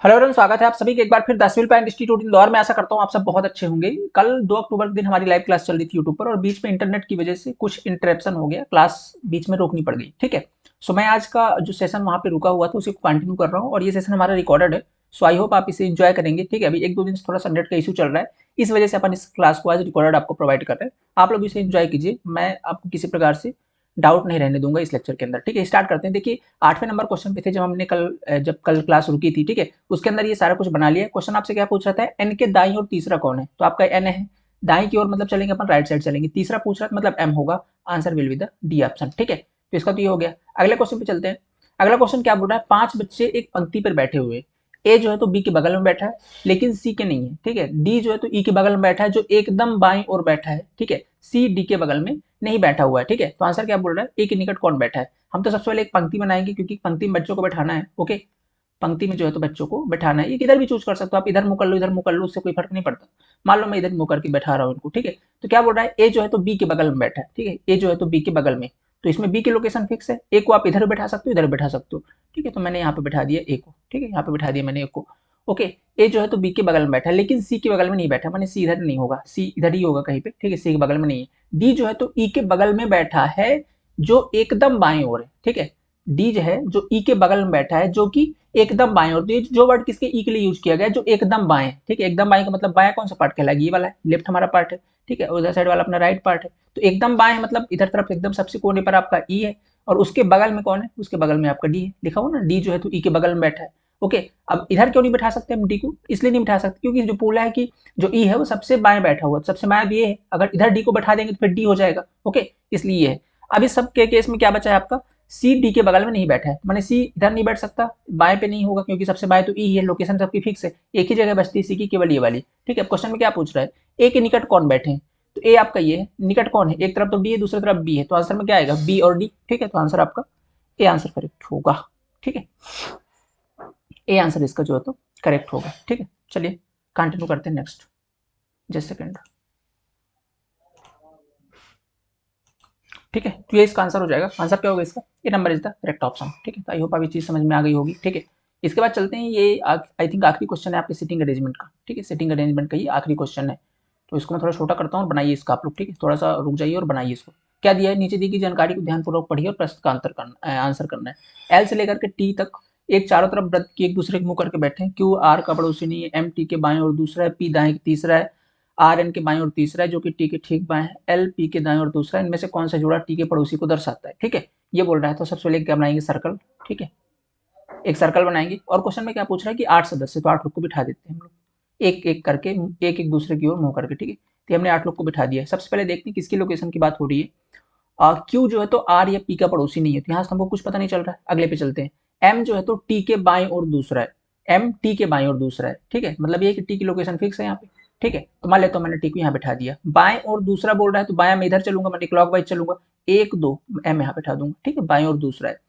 Hello everyone, स्वागत है आप सभी के एक बार फिर the civil plan institute Indore में। आशा करता हूँ आप सब बहुत अच्छे होंगे। कल 2 अक्टूबर के दिन हमारी लाइव क्लास चल रही थी यूट्यूब पर और बीच में इंटरनेट की वजह से कुछ इंटरप्शन हो गया, क्लास बीच में रोकनी पड़ गई। ठीक है, सो मैं आज का जो सेशन वहाँ पे रुका हुआ था उसी को कंटिन्यू कर रहा हूँ और ये सेशन हमारा रिकॉर्डेड है। सो आई होप आप इसे एंजॉय करेंगे। ठीक है, अभी 1-2 दिन से थोड़ा सा नेट का इशू चल रहा है, इस वजह से अपन इस क्लास को आज रिकॉर्डेड आपको प्रोवाइड कर रहे हैं। आप लोग इसे एंजॉय कीजिए, मैं आपको किसी प्रकार से डाउट नहीं रहने दूंगा इस लेक्चर के अंदर। ठीक है, स्टार्ट करते हैं। देखिए 8वें नंबर क्वेश्चन पे थे जब हमने जब कल क्लास रुकी थी। ठीक है, उसके अंदर ये सारा कुछ बना लिया। क्वेश्चन आपसे क्या पूछ रहा था, एन के दाई और तीसरा कौन है? तो आपका एन है, दाई की ओर मतलब चलेंगे अपन राइट साइड चलेंगे। तीसरा पूछ रहा था मतलब एम होगा, answer will be the D option. ठीक है, तो इसका तो ये हो गया। अगले क्वेश्चन पे चलते हैं। अगला क्वेश्चन क्या बोल रहा है, 5 बच्चे एक पंक्ति पर बैठे हुए, ए जो है तो बी के बगल में बैठा है लेकिन सी के नहीं है। ठीक है, डी जो है तो ई के बगल में बैठा है जो एकदम बाईं ओर बैठा है। ठीक है, सी डी के बगल में नहीं बैठा हुआ है। ठीक है, तो आंसर क्या बोल रहा है, ए के निकट कौन बैठा है? हम तो सबसे पहले एक पंक्ति बनाएंगे क्योंकि पंक्ति में बच्चों को बैठाना है। ओके, पंक्ति में जो है तो बच्चों को बैठाना है। ये किधर भी चूज कर सकते हो आप, इधर मुंह कर लो इधर मुंह कर लो, उससे कोई फर्क नहीं पड़ता। मान लो मैं इधर मुंह करके बैठा रहा हूँ इनको। ठीक है, तो क्या बोल रहा है, ए जो है तो बी के बगल में बैठा है। ठीक है, ए जो है तो बी के बगल में, तो इसमें बी की लोकेशन फिक्स है। ए को आप इधर बैठा सकते हो इधर बैठा सकते हो। ठीक है, तो मैंने यहाँ पे बैठा दिया ए को। ठीक है, यहाँ पे बैठा दिया मैंने ए को। ओके, ए जो है तो बी के बगल में बैठा है लेकिन सी के बगल में नहीं बैठा, मैंने सी इधर नहीं होगा, सी इधर ही होगा कहीं पे। ठीक है, सी के बगल में नहीं है। डी जो है तो ई के बगल में बैठा है जो एकदम बाएं ओर है। ठीक है, डी जो है जो ई के बगल में बैठा है जो कि एकदम बाएं ओर। तो ये जो वर्ड किसके, ई के लिए यूज किया गया है, जो एकदम बाएं। ठीक है, एकदम बाएं का मतलब बाएं कौन सा पार्ट कहलाएगा, ये वाला है, लेफ्ट हमारा पार्ट है। ठीक है, उधर साइड वाला अपना राइट पार्ट है। तो एकदम बाएं मतलब इधर तरफ एकदम सबसे कोने पर आपका ई है और उसके बगल में कौन है, उसके बगल में आपका डी है। लिखा हुआ ना, डी जो है तो ई के बगल में बैठा है। ओके, अब इधर क्यों नहीं बैठा सकते हम डी को, इसलिए नहीं बैठा सकते क्योंकि जो बोला है कि जो ई है वो सबसे बाएं बैठा हुआ, सबसे बाएं ये है। अगर इधर डी को बैठा देंगे तो फिर डी हो जाएगा। ओके, इसलिए ये है। अब इस सब के केस में क्या बचा है आपका, सी डी के बगल में नहीं बैठा है, माने सी इधर नहीं बैठ सकता, बाएं पे नहीं होगा क्योंकि सबसे बाएं तो ई है, लोकेशन सबकी फिक्स है। एक ही जगह बचती है सी की, केवल ये वाली। ठीक है, क्वेश्चन में क्या पूछ रहा है, ए के निकट कौन बैठे हैं? तो ए आपका ये है, निकट कौन है, एक तरफ तो डी है दूसरी तरफ बी है, तो आंसर में क्या आएगा, बी और डी। ठीक है, तो आंसर आपका ए आंसर करेक्ट होगा। ठीक है, ए आंसर इसका जो है तो करेक्ट होगा। ठीक है, चलिए कंटिन्यू करते हैं नेक्स्ट। Just second. ठीक है, तो ये इसका आंसर हो जाएगा। आंसर क्या होगा इसका, ये number is the correct option. ठीक है, तो आई होप आप ये चीज समझ में आ गई होगी। ठीक है, इसके बाद चलते हैं, ये आई थिंक आखिरी क्वेश्चन है आपके सिटिंग अरेंजमेंट का। ठीक है, सिटिंग अरेंजमेंट का ये आखिरी क्वेश्चन है, तो इसको मैं थोड़ा छोटा करता हूँ और बनाइए इसका आप लोग। ठीक है, थोड़ा सा रुक जाइए और बनाइए इसको। क्या दिया है, नीचे दी गई जानकारी को ध्यानपूर्वक पढ़िए और प्रश्न का आंसर करना है। एल से लेकर के टी तक एक चारों तरफ वृत्त की एक दूसरे के मुंह करके बैठे हैं। क्यू आर का पड़ोसी नहीं है, एम टी के बाएं और दूसरा है, पी दाएं तीसरा है, आर एन के बाएं और तीसरा है जो कि टी के ठीक बाएं है, एल पी के दाएं और दूसरा है। इनमें से कौन सा जोड़ा टी के पड़ोसी को दर्शाता है? ठीक है, ये बोल रहा है। तो सबसे पहले क्या बनाएंगे, सर्कल। ठीक है, एक सर्कल बनाएंगे और क्वेश्चन में क्या पूछ रहा है कि 8 सदस्य, तो 8 लोग को बिठा देते हैं हम लोग एक एक करके, एक एक दूसरे की ओर मुंह करके। ठीक है, तो हमने 8 लोग को बिठा दिया। सबसे पहले देखते हैं किसकी लोकेशन की बात हो रही है। क्यू जो है तो आर या पी का पड़ोसी नहीं है, तो यहाँ से हमको कुछ पता नहीं चल रहा है। अगले पे चलते हैं। एम जो है तो टी के बाएं और दूसरा है, एम टी के बाएं और दूसरा है। ठीक है, मतलब ये कि टी की लोकेशन फिक्स है यहाँ पे। ठीक है, तो मान लेता हूँ मैंने टी को यहाँ बैठा दिया। बाएं और दूसरा बोल रहा है तो बाया मैं इधर चलूंगा, मैं क्लॉकवाइज चलूंगा, 1 2 एम यहाँ बैठा दूंगा। ठीक है, बाएं और दूसरा है।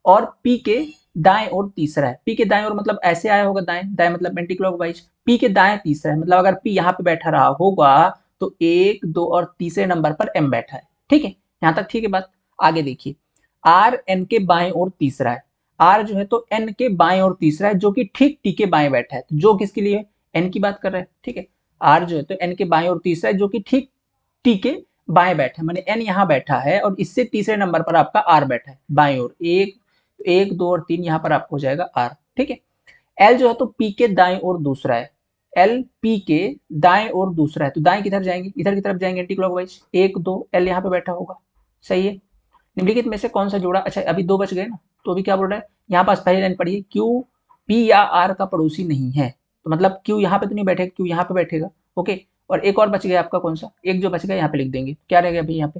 और पी के दाएं और तीसरा है। पी के दाएं और मतलब ऐसे आया होगा, दाएं दाएं मतलब एंटी क्लॉकवाइज। पी के दाएं तीसरा है, मतलब अगर पी यहाँ पे बैठा रहा होगा तो 1 2 और तीसरे नंबर पर एम बैठा है। ठीक है, यहाँ तक ठीक है बात। आगे देखिए, आर एन के बाएं और तीसरा है। आर जो है तो एन के बाएं और तीसरा है जो कि ठीक टी के बाएं बैठा है। तो जो किसके लिए, एन की बात कर रहे हैं। ठीक है, आर जो है तो एन के बाएं और तीसरा है जो कि ठीक टी के बाएं बैठा है, माने एन यहाँ बैठा है और इससे तीसरे नंबर पर आपका आर बैठा है बाएं ओर। 1 1 2 और 3 यहाँ पर आपको हो जाएगा आर। ठीक है, एल जो है तो पी के दाएं और दूसरा है, एल पी के दाएं और दूसरा है। तो दाएं किधर जाएंगे, इधर की तरफ जाएंगे एंटी क्लॉकवाइज। 1 2 एल यहाँ पे बैठा होगा। सही है, निम्नलिखित में से कौन सा जोड़ा, अच्छा अभी 2 बच गए ना, तो अभी क्या बोल रहा है, यहाँ पास पहली लाइन पढ़िए, क्यू पी या आर का पड़ोसी नहीं है। तो मतलब क्यू यहाँ पे तो नहीं बैठेगा, क्यू यहाँ पे बैठेगा। ओके, और एक और बच गया आपका, कौन सा, एक जो बच गया यहाँ पे लिख देंगे, क्या रह गया भाई यहाँ पे,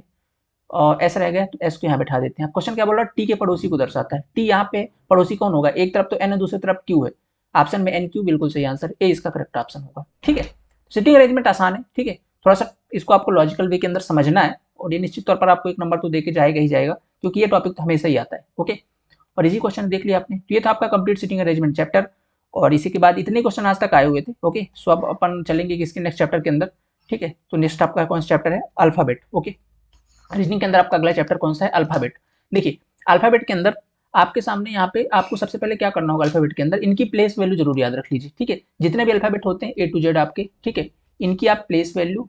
और एस रह गया, तो एस को यहाँ बैठा देते हैं। क्वेश्चन क्या बोल रहा है, टी के पड़ोसी को दर्शाता है। टी यहाँ पे पड़ोसी कौन होगा, एक तरफ तो एन है दूसरी तरफ क्यू है। ऑप्शन में एन क्यू बिल्कुल सही आंसर, ए इसका करेक्ट ऑप्शन होगा। ठीक है, सिटिंग अरेंजमेंट आसान है। ठीक है, थोड़ा सा इसको आपको लॉजिकल वे के अंदर समझना है और ये निश्चित तौर पर आपको 1 नंबर तो देके जाएगा ही जाएगा क्योंकि ये टॉपिक तो हमेशा ही आता है। ओके, और इजी क्वेश्चन देख लिया आपने, तो ये था आपका कंप्लीट सिटिंग अरेंजमेंट चैप्टर और इसी के बाद इतने क्वेश्चन आज तक आए हुए थे। ओके, सो अब अपन चलेंगे किसके, नेक्स्ट चैप्टर के अंदर। ठीक है, तो नेक्स्ट आपका कौन सा चैप्टर है, अल्फाबेट। ओके, रीजनिंग के अंदर आपका अगला चैप्टर कौन सा है, अल्फाबेट। देखिए अल्फाबेट के अंदर आपके सामने यहाँ पे आपको सबसे पहले क्या करना होगा, अल्फाबेट के अंदर इनकी प्लेस वैल्यू जरूर याद रख लीजिए, ठीक है। जितने भी अल्फाबेट होते हैं A to Z आपके, ठीक है, इनकी आप प्लेस वैल्यू,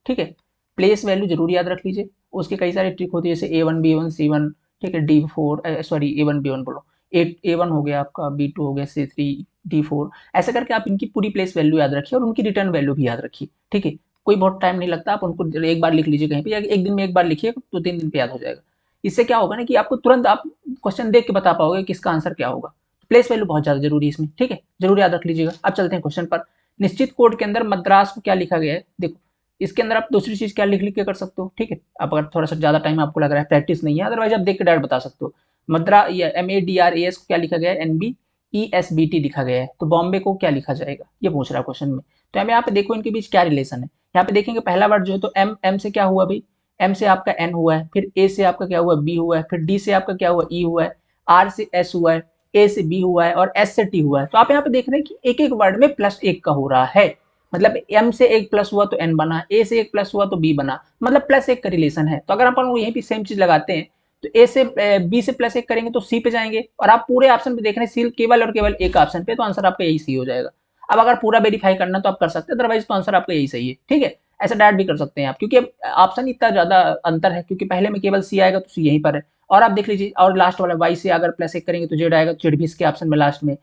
ठीक है, प्लेस वैल्यू जरूर याद रख लीजिए। उसके कई सारे ट्रिक होती है, जैसे A1 B1 C1, ठीक है, D4 सॉरी A1 B1 बोलो, A1 हो गया आपका, B2 हो गया, C3 D4, ऐसे करके आप इनकी पूरी प्लेस वैल्यू याद रखिए और उनकी रिटर्न वैल्यू भी याद रखिए, ठीक है। कोई बहुत टाइम नहीं लगता, आप उनको एक बार लिख लीजिए कहीं पे, या एक दिन में एक बार लिखिए तो 3 दिन पे याद हो जाएगा। इससे क्या होगा ना कि आपको तुरंत आप क्वेश्चन देख के बता पाओगे कि इसका आंसर क्या होगा। प्लेस वैल्यू बहुत ज्यादा जरूरी है इसमें, ठीक है, जरूर याद रख लीजिएगा। अब चलते हैं क्वेश्चन पर। निश्चित कोड के अंदर मद्रास को क्या लिखा गया है, देखो इसके अंदर आप दूसरी चीज क्या लिख लिख के कर सकते हो, ठीक है। आप अगर थोड़ा सा ज्यादा टाइम आपको लग रहा है, प्रैक्टिस नहीं है, अदरवाइज आप देख के डायरेक्ट बता सकते हो। मद्रा या MADRAS को क्या लिखा गया है, NBESBT लिखा गया है, तो बॉम्बे को क्या लिखा जाएगा, ये पूछ रहा है क्वेश्चन में। तो हमें यहाँ पे देखो इनके बीच क्या रिलेशन है। यहाँ पे देखेंगे पहला वर्ड जो है तो M से क्या हुआ भाई, M से आपका N हुआ है, फिर A से आपका क्या हुआ, B हुआ है, फिर D से आपका क्या हुआ, E हुआ है, R से S हुआ है, A से B हुआ है और S से T हुआ है। तो आप यहाँ पे देख रहे हैं कि एक एक वर्ड में +1 का हो रहा है, मतलब M से एक प्लस हुआ तो N बना, A से एक प्लस हुआ तो B बना, मतलब +1 का रिलेशन है। तो अगर अपन यहीं पे सेम चीज लगाते हैं तो A से B से +1 करेंगे तो C पे जाएंगे, और आप पूरे ऑप्शन पे देख रहे हैं सी केवल और केवल एक ऑप्शन पे, तो आंसर आपका यही सी हो जाएगा। अब अगर पूरा वेरीफाई करना तो आप कर सकते हैं, अदरवाइज तो आंसर आपका यही सही है, ठीक है। ऐसा डायरेक्ट भी कर सकते हैं आप, क्योंकि ऑप्शन इतना ज्यादा अंतर है, क्योंकि पहले में केवल सी आएगा तो सी यहीं पर है, और आप देख लीजिए, और लास्ट वाला वाई से अगर +1 करेंगे तो जेड आएगा, जेड भी इसके ऑप्शन में लास्ट में,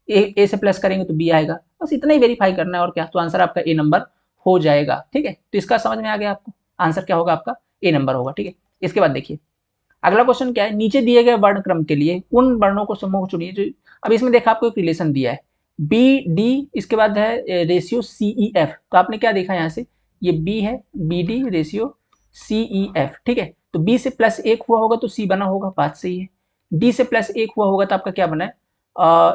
ए से प्लस करेंगे तो बी आएगा, बस इतना ही वेरीफाई करना है और क्या, तो आंसर आपका ए नंबर हो जाएगा, ठीक है। तो इसका समझ में आ गया आपको, आंसर क्या होगा आपका, ए नंबर होगा, ठीक है। इसके बाद देखिए अगला क्वेश्चन क्या है, नीचे दिए गए वर्ण क्रम के लिए उन वर्णों को समूह चुनिए जो, अब इसमें देखा आपको एक रिलेशन दिया है बी डी, इसके बाद है रेशियो CEF, तो आपने क्या देखा यहाँ से, ये बी है, BD रेशियो CEF, ठीक है। तो बी से +1 हुआ होगा तो सी बना होगा, बात सही है। डी से +1 हुआ होगा तो आपका क्या बना है,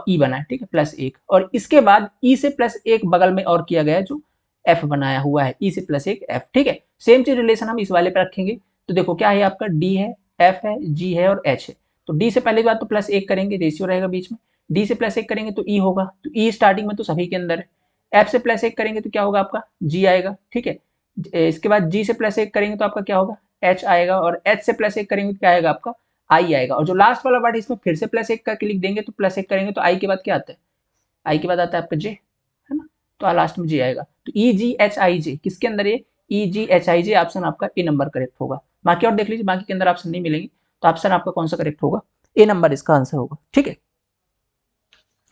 ई बना है, ठीक है, +1, और इसके बाद ई से +1 बगल में और किया गया है जो एफ बनाया हुआ है, ई से +1 एफ, ठीक है। सेम चीज रिलेशन हम इस वाले पे रखेंगे, तो देखो क्या है आपका, डी है, एफ है, जी है और एच है। तो डी से पहले बात तो +1 करेंगे, रेशियो रहेगा बीच में, डी से +1 करेंगे तो ई होगा, तो ई स्टार्टिंग में तो सभी के अंदर है। एफ से +1 करेंगे तो क्या होगा आपका, जी आएगा, ठीक है। इसके बाद जी से +1 करेंगे तो आपका क्या होगा, एच आएगा, और एच से +1 करेंगे तो क्या आएगा आपका, आई आएगा। और जो लास्ट वाला वर्ड इसमें फिर से +1 करके लिख देंगे, तो +1 करेंगे तो आई के बाद क्या आता है, आई के बाद आता है आपका जे, है ना, तो लास्ट में जे आएगा। तो EGHIJ किसके अंदर है, EGHIJ ऑप्शन आपका ए नंबर करेक्ट होगा। बाकी और देख लीजिए, बाकी के अंदर ऑप्शन नहीं मिलेंगे, तो ऑप्शन आपका कौन सा करेक्ट होगा, ए नंबर इसका आंसर होगा, ठीक है।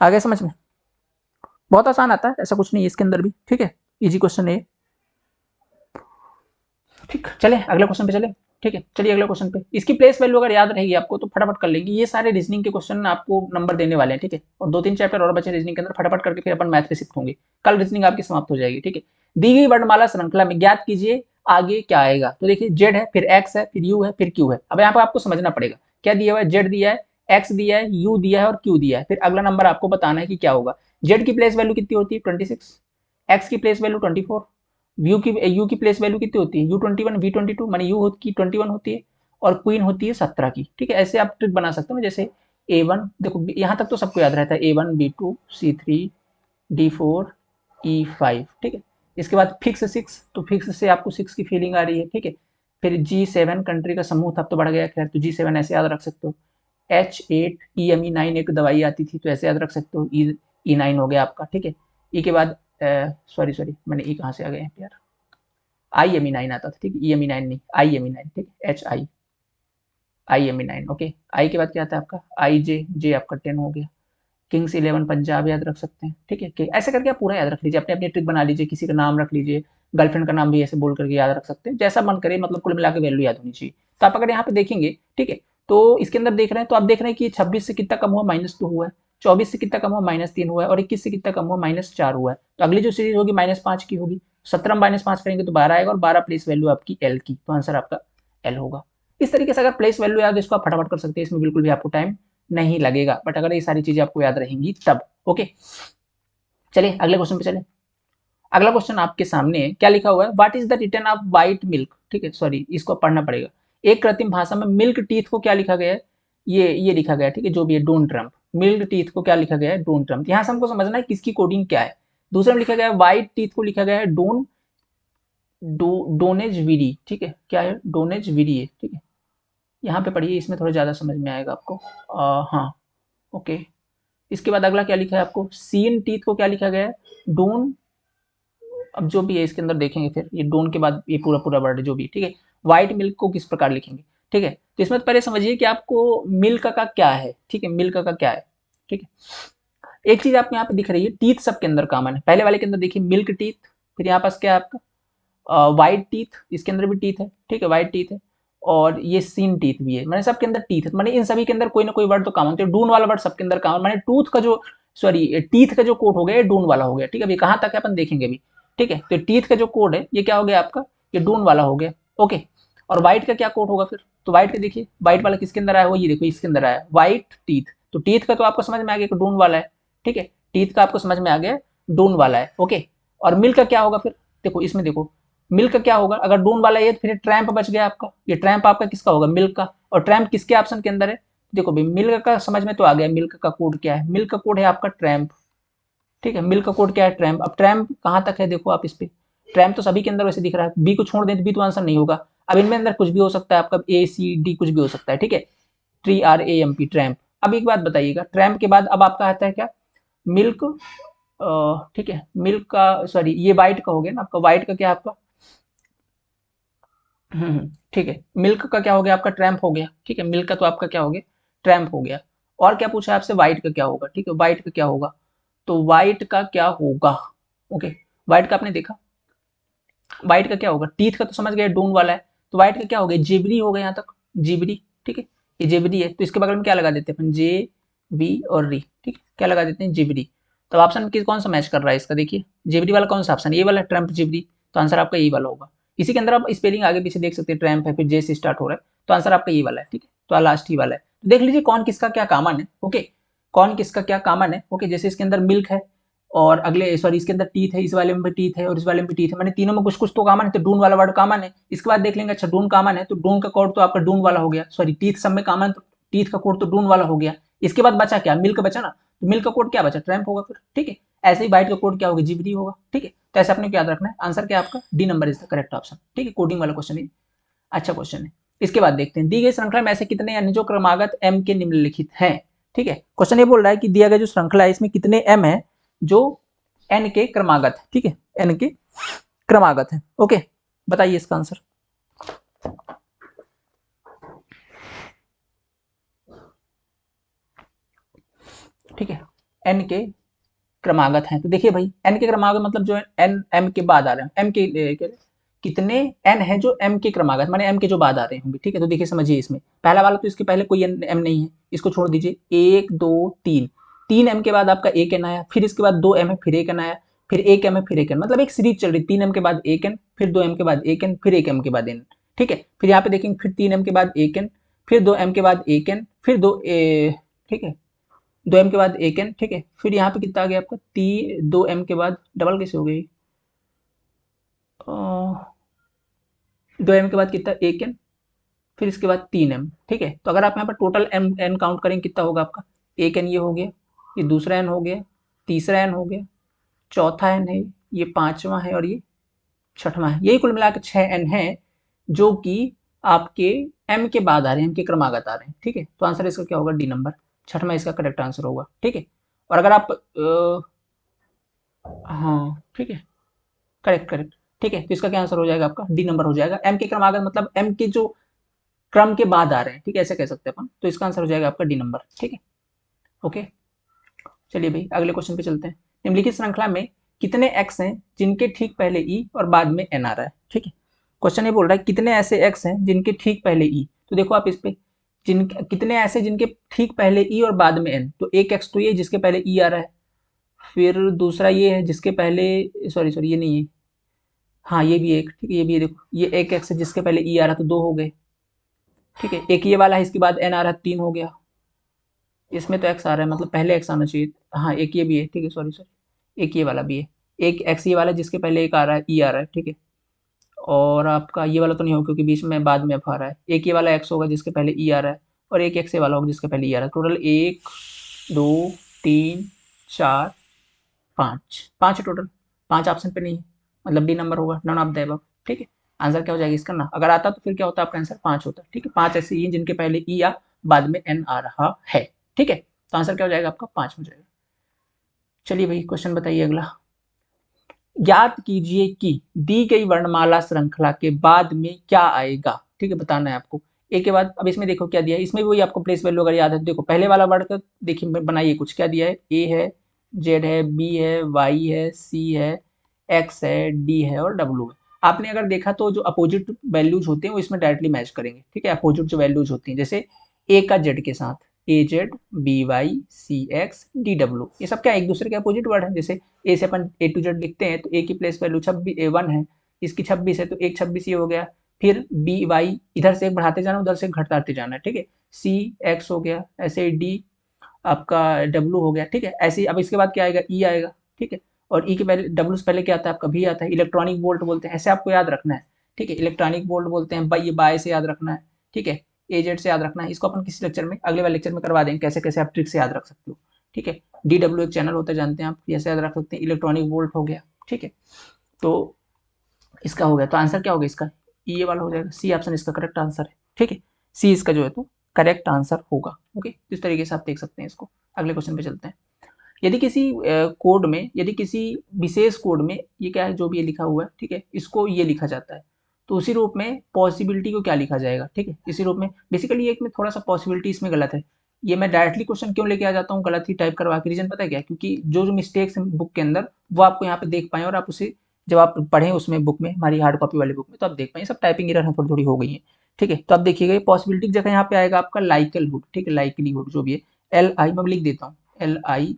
आगे समझ में, बहुत आसान आता है, ऐसा कुछ नहीं है इसके अंदर भी, ठीक है, इजी क्वेश्चन है, ठीक। चले अगले क्वेश्चन पे चले, ठीक है, चलिए अगले क्वेश्चन पे। इसकी प्लेस वैल्यू अगर याद रहेगी आपको तो फटाफट कर लेंगे, ये सारे रीजनिंग के क्वेश्चन आपको नंबर देने वाले हैं, ठीक है। और 2-3 चैप्टर और बचे रीजनिंग के अंदर, फटाफट करके फिर अपन मैथ पे शिफ्ट होंगे, कल रीजनिंग आपकी समाप्त हो जाएगी, ठीक है। दी गई वर्णमाला श्रृंखला में ज्ञात कीजिए आगे क्या आएगा, तो देखिए जेड है, फिर एक्स है, फिर यू है, फिर क्यू है। अब यहाँ पर आपको समझना पड़ेगा क्या दिया हुआ है, जेड दिया है, एक्स दिया है, यू दिया है और क्यू दिया है, फिर अगला नंबर आपको बताना है कि क्या होगा। जेड की प्लेस वैल्यू कितनी होती है, 26, एक्स की प्लेस वैल्यू 24, यू की प्लेस वैल्यू कितनी होती है, U21 V22, मानी यू की 21 होती है, और क्वीन होती है 17 की, ठीक है। ऐसे आप ट्रिक बना सकते हो ना, जैसे A1, देखो यहाँ तक तो सबको याद रहता है, A1 B2 C3 D4 E5, ठीक है। इसके बाद फिक्स 6, तो फिक्स से आपको 6 की फीलिंग आ रही है, ठीक है। फिर G7 कंट्री का समूह था, अब तो बढ़ गया खैर, तो G7 ऐसे याद रख सकते हो। H8 EME9 एक दवाई आती थी, तो ऐसे याद रख सकते हो, E9 हो गया आपका, ठीक है। ई के बाद सॉरी मैंने ई कहाँ से आ गए यार, IME9 आता था, ठीक है, EME9 नहीं, IME9, ठीक है, IME9, ओके। आई के बाद क्या आता है आपका IJ, जे आपका 10 हो गया। किंग्स 11 पंजाब याद रख सकते हैं, ठीक है। ऐसे करके आप पूरा याद रख लीजिए, अपने अपनी ट्रिक बना लीजिए, किसी का नाम रख लीजिए, गर्लफ्रेंड का नाम भी ऐसे बोल करके याद रख सकते हैं, जैसा मन करे, मतलब कुल मिला के वैल्यू याद होनी चाहिए। तो आप अगर यहाँ पे देखेंगे, ठीक है, तो इसके अंदर देख रहे हैं, तो आप देख रहे हैं कि 26 से कितना कम हुआ, -2 हुआ है, 24 से कितना कम हुआ, -3 हुआ है, और 21 से कितना कम हुआ, -4 हुआ है। तो अगली जो सीरीज होगी -5 की होगी, 17 में -5 करेंगे तो 12 आएगा, और 12 प्लेस वैल्यू आपकी एल की, तो आंसर आपका एल होगा। इस तरीके से अगर प्लेस वैल्यू याद, इसको आप फटाफट कर सकते हैं, इसमें बिल्कुल भी आपको टाइम नहीं लगेगा, बट अगर ये सारी चीजें आपको याद रहेंगी तब, ओके। चलिए अगले क्वेश्चन पे चले। अगला क्वेश्चन आपके सामने है, क्या लिखा हुआ है, what is the return of white milk, ठीक है, सॉरी इसको पढ़ना पड़ेगा। एक कृत्रिम भाषा में मिल्क टीथ को क्या लिखा गया है, ये लिखा गया है, ठीक है, जो भी है डोंट ट्रम्प, मिल्क टीथ को क्या लिखा गया है, डोंट ट्रम्प। यहाँ से हमको समझना है किसकी कोडिंग क्या है। दूसरे में लिखा गया है व्हाइट टीथ को लिखा गया है डोनेज विरी, ठीक है, क्या है, डोनेज विरी है, ठीक है, यहाँ पे पढ़िए, इसमें थोड़ा ज़्यादा समझ में आएगा आपको। हाँ, ओके। इसके बाद अगला क्या लिखा है आपको, सीन टीथ को क्या लिखा गया है, डोन। अब जो भी है इसके अंदर देखेंगे, फिर ये डोन के बाद ये पूरा पूरा वर्ड जो भी, ठीक है। व्हाइट मिल्क को किस प्रकार लिखेंगे, ठीक है। तो इसमें पहले समझिए कि आपको मिल्क का क्या है, ठीक है, मिल्क का क्या है, ठीक है। एक चीज आपको यहाँ पे दिख रही है, टीथ सबके अंदर कॉमन है। पहले वाले के अंदर देखिए मिल्क टीथ, फिर यहाँ पास क्या है आपका व्हाइट टीथ, इसके अंदर भी टीथ है, ठीक है, व्हाइट टीथ है। और ये सीन टीथ भी है, मैंने सबके अंदर टीथ है, मैंने इन सभी के अंदर कोई ना कोई वर्ड तो कॉमन, तो डून वाला वर्ड सबके अंदर कॉमन, मैंने टूथ का जो, सॉरी टीथ का जो कोड हो गया ये डून वाला हो गया, ठीक है। अभी कहाँ तक है अपन देखेंगे अभी, ठीक है। तो टीथ का जो कोड है ये क्या हो गया आपका, ये डून वाला हो गया, ओके। और व्हाइट का क्या कोड होगा फिर, तो व्हाइट का देखिए, व्हाइट वाला किसके अंदर आया, वो ये देखो इसके अंदर आया व्हाइट टीथ। तो टीथ का तो आपको समझ में आ गया कि डून वाला है, ठीक है। टीथ का आपको समझ में आ गया डून वाला है, ओके। और मिल्क का क्या होगा फिर, देखो इसमें देखो, मिल्क का क्या होगा, अगर डून वाला है तो फिर ट्रैम्प बच गया आपका, ये ट्रैम्प आपका किसका होगा, मिल्क का। और ट्रैम्प किसके ऑप्शन के अंदर है, देखो भाई मिल्क का समझ में तो आ गया, मिल्क का कोड क्या है, मिल्क का कोड है आपका ट्रैम्प, ठीक है। मिल्क का कोड क्या है, ट्रैम्प। अब ट्रैम्प कहाँ तक है देखो आप इस पे, ट्रैम्प तो सभी के अंदर वैसे दिख रहा है, बी को छोड़ दें तो बी तो आंसर नहीं होगा। अब इनमें अंदर कुछ भी हो सकता है आपका, ए सी डी कुछ भी हो सकता है, ठीक है। T R A M P tramp. अब एक बात बताइएगा, ट्रैम्प के बाद अब आपका आता है क्या, मिल्क, ठीक है, मिल्क का, सॉरी ये व्हाइट का हो गया ना आपका, व्हाइट का क्या है आपका, ठीक है, मिल्क का क्या हो गया आपका, ट्रैम्प हो गया, ठीक है। मिल्क का तो आपका क्या हो गया, ट्रैम्प हो गया। और क्या पूछा आपसे, व्हाइट का क्या होगा, ठीक है, व्हाइट का क्या होगा, तो व्हाइट का क्या होगा, ओके। व्हाइट का आपने देखा, व्हाइट का क्या होगा, टीथ का तो समझ गए डून वाला है, तो व्हाइट का क्या हो गया, जेबरी हो गया यहाँ तक, जेबरी, ठीक है। ये जेबरी है, तो इसके बगल में क्या लगा देते हैं अपन, जे बी और री, ठीक है, क्या लगा देते हैं, जेबरी। तो ऑप्शन किस कौन सा मैच कर रहा है इसका, देखिए जेबरी वाला कौन सा ऑप्शन, ये वाला ट्रम्प जेबरी, तो आंसर आपका ये वाला होगा। इसी के अंदर आप स्पेलिंग आगे पीछे देख सकते हैं, ट्रैम्प है फिर जे से स्टार्ट हो रहा है, तो आंसर आपका ये वाला है, ठीक है। तो लास्ट ही वाला है, तो देख लीजिए कौन किसका क्या कॉमन है, ओके। कौन किसका क्या कॉमन है, ओके। जैसे इसके अंदर मिल्क है, और अगले सॉरी इसके अंदर टीथ है, इस वाले में भी टीथ है और इस वाले में भी टीथ है, मैंने तीनों में कुछ कुछ तो कॉमन है, तो डून वाला वर्ड कॉमन है। इसके बाद देख लेंगे, अच्छा डून कॉमन है तो डून का कोड तो आपका डून वाला हो गया, सॉरी टीथ सब में कॉमन, तो टीथ का कोड तो डून वाला हो गया। इसके बाद बचा क्या, मिल्क बचा ना, तो मिल्क का कोड क्या बचा, ट्रैम्प होगा फिर, ठीक है। ऐसे ही वाइट का कोड क्या होगा, जीबरी होगा, ठीक है। तो ऐसे अपने को याद रखना है, आंसर क्या आपका D number is the correct option, ठीक है। कोडिंग वाला क्वेश्चन है, अच्छा क्वेश्चन है। इसके बाद देखते हैं, दी गई श्रृंखला में ऐसे कितने यानी जो क्रमागत एम के निम्नलिखित हैं, ठीक है। क्वेश्चन ये बोल रहा है कि दिया गया जो श्रृंखला है इसमें कितने एम है जो एन के क्रमागत है, ठीक है, एन के क्रमागत है, ओके। बताइए इसका आंसर, ठीक है, एन के क्रमागत हैं। तो देखिए भाई एन के क्रमागत मतलब जो एन एम के बाद आ रहे हैं, एम के कितने एन है जो एम के क्रमागत माने एम के जो बाद आ रहे होंगे, ठीक है। तो देखिए समझिए, इसमें पहला वाला तो इसके पहले कोई एम नहीं है, इसको छोड़ दीजिए, एक दो तीन, तीन एम के बाद आपका एक एन आया, फिर इसके बाद दो एम है, फिर एक एन आया, फिर एक एम है, फिर एक एन, मतलब एक सीरीज चल रही, तीन एम के बाद एक एन, फिर दो एम के बाद एक एन, फिर एक एम के बाद एन, ठीक है। फिर यहाँ पे देखेंगे, फिर तीन एम के बाद एक एन, फिर दो एम के बाद एक एन, फिर ठीक है, दो एम के बाद एक एन, ठीक है। फिर यहाँ पे कितना आ गया आपका दो एम के बाद डबल कैसे हो गई, दो एम के बाद कितना एक एन, फिर इसके बाद तीन एम, ठीक है। तो अगर आप यहाँ पर टोटल एम एन काउंट करेंगे कितना होगा आपका, एक एन ये हो गया, ये दूसरा एन हो गया, तीसरा एन हो गया, चौथा एन है, ये पांचवा है और ये छठवां है, यही कुल मिला के छह एन है जो कि आपके एम के बाद आ रहे हैं, एम के क्रमागत आ रहे हैं, ठीक है। तो आंसर इसका क्या होगा, डी नंबर, छठवां इसका करेक्ट आंसर होगा, ठीक है। और अगर आप हाँ ठीक है, करेक्ट करेक्ट, ठीक है। तो इसका क्या आंसर हो जाएगा आपका, डी नंबर हो जाएगा। एम के क्रमागत मतलब एम के जो क्रम के बाद आ रहे हैं, ठीक है, ऐसे कह सकते हैं अपन। तो इसका आंसर हो जाएगा आपका डी नंबर, ठीक है, ओके। चलिए भाई अगले क्वेश्चन पे चलते हैं। निम्नलिखित श्रृंखला में कितने एक्स हैं जिनके ठीक पहले ई और बाद में एन आ रहा है, ठीक है। क्वेश्चन ये बोल रहा है कितने ऐसे एक्स हैं जिनके ठीक पहले ई, तो देखो आप इस पे, जिन कितने ऐसे जिनके ठीक पहले ई और बाद में एन, तो एक एक्स तो ये जिसके पहले ई आ रहा है, फिर दूसरा ये है जिसके पहले, सॉरी सॉरी ये नहीं है, हाँ ये भी एक, ठीक है, ये भी है, देखो ये एक एक्स है जिसके पहले ई आ रहा तो दो हो गए, ठीक है। एक ये वाला है इसके बाद एन आ रहा है, तीन हो गया। इसमें तो एक्स आ रहा है मतलब पहले एक्स आना चाहिए, हाँ एक ये भी है, ठीक है, सॉरी सॉरी एक ये वाला भी है, एक एक्स ये वाला जिसके पहले एक आ रहा है ई आ रहा है, ठीक है। और आपका ये वाला तो नहीं होगा क्योंकि बीच में बाद में एफ आ रहा है, एक ये वाला एक्स होगा जिसके पहले ई आ रहा है, और एक एक्स ये वाला होगा जिसके पहले ई आ रहा है। टोटल एक दो तीन चार पाँच, पाँच टोटल, पाँच ऑप्शन पे नहीं है, मतलब डी नंबर होगा, नन ऑफ द अबव, ठीक है। आंसर क्या हो जाएगा इसका ना, अगर आता तो फिर क्या होता आपका आंसर 5 होता। ठीक है, 5 ऐसे ही जिनके पहले ई या बाद में एन आ रहा है। ठीक है, तो आंसर क्या हो जाएगा आपका 5 हो जाएगा। चलिए भाई क्वेश्चन बताइए अगला। ज्ञात कीजिए कि दी गई वर्णमाला श्रृंखला के बाद में क्या आएगा। ठीक है, बताना है आपको एक के बाद। अब इसमें देखो क्या दिया है, इसमें भी वही आपको प्लेस वैल्यू अगर याद है, देखो पहले वाला वर्ड का देखिए बनाइए, कुछ क्या दिया है, ए है, जेड है, बी है, वाई है, सी है, एक्स है, डी है और डब्ल्यू है। आपने अगर देखा तो जो अपोजिट वैल्यूज होते हैं वो इसमें डायरेक्टली मैच करेंगे। ठीक है, अपोजिट जो वैल्यूज होती हैं, जैसे ए का जेड के साथ ए जेड, बी वाई, सी एक्स, डी डब्ल्यू, ये सब क्या एक दूसरे के अपोजिट वर्ड है। जैसे ए से अपन ए टू जेड लिखते हैं तो ए की प्लेस वैल्यू 1 है, इसकी 26 है तो एक 26 ही हो गया। फिर बी वाई इधर से एक बढ़ाते जाना, उधर से घटाते जाना। ठीक है, सी एक्स हो गया, ऐसे डी आपका डब्ल्यू हो गया। ठीक है, ऐसे ही अब इसके बाद क्या आएगा, ई आएगा। ठीक है, और ई के पहले डब्ल्यू से पहले क्या आता है आपका भी आता है, इलेक्ट्रॉनिक वोल्ट बोलते हैं, ऐसे आपको याद रखना है। ठीक है, इलेक्ट्रॉनिक वोल्ट बोलते हैं, ये बाय से याद रखना है। ठीक है, एजेड से याद रखना है। इसको अपन किसी लेक्चर में, अगले वाले लेक्चर में करवा देंगे कैसे कैसे आप ट्रिक से याद रख सकते हो। ठीक है, डी डब्ल्यू एक चैनल होता है जानते हैं आप, ऐसे याद रख सकते हैं, इलेक्ट्रॉनिक वोल्ट हो गया। ठीक है, तो इसका हो गया, तो आंसर क्या होगा इसका, ये वाला हो जाएगा, सी ऑप्शन इसका करेक्ट आंसर है। ठीक है, सी इसका जो है तो करेक्ट आंसर होगा। ओके, इस तरीके से आप देख सकते हैं इसको। अगले क्वेश्चन पे चलते हैं। यदि किसी कोड में, यदि किसी विशेष कोड में ये क्या है जो भी ये लिखा हुआ है, ठीक है, इसको ये लिखा जाता है, तो उसी रूप में पॉसिबिलिटी को क्या लिखा जाएगा। ठीक है, इसी रूप में बेसिकली एक में थोड़ा सा पॉसिबिलिटी इसमें गलत है। ये मैं डायरेक्टली क्वेश्चन क्यों लेके आ जाता हूँ गलत ही टाइप करवा के, रीजन पता है क्या, क्योंकि जो जो मिस्टेक्स हैं बुक के अंदर वो आपको यहाँ पे देख पाए और आप उसे जब आप पढ़ें उसमें बुक में, हमारी हार्ड कॉपी वाली बुक में, तो आप देख पाए सब टाइपिंग एरर थोड़ी थोड़ी हो गई है। ठीक है, तो आप देखिएगा पॉसिबिलिटी की जगह यहाँ पे आएगा आपका लाइकलीहुड। ठीक है, लाइकलीहुड जो भी है, एल आई मैं लिख देता हूँ, LIKELIHOOD।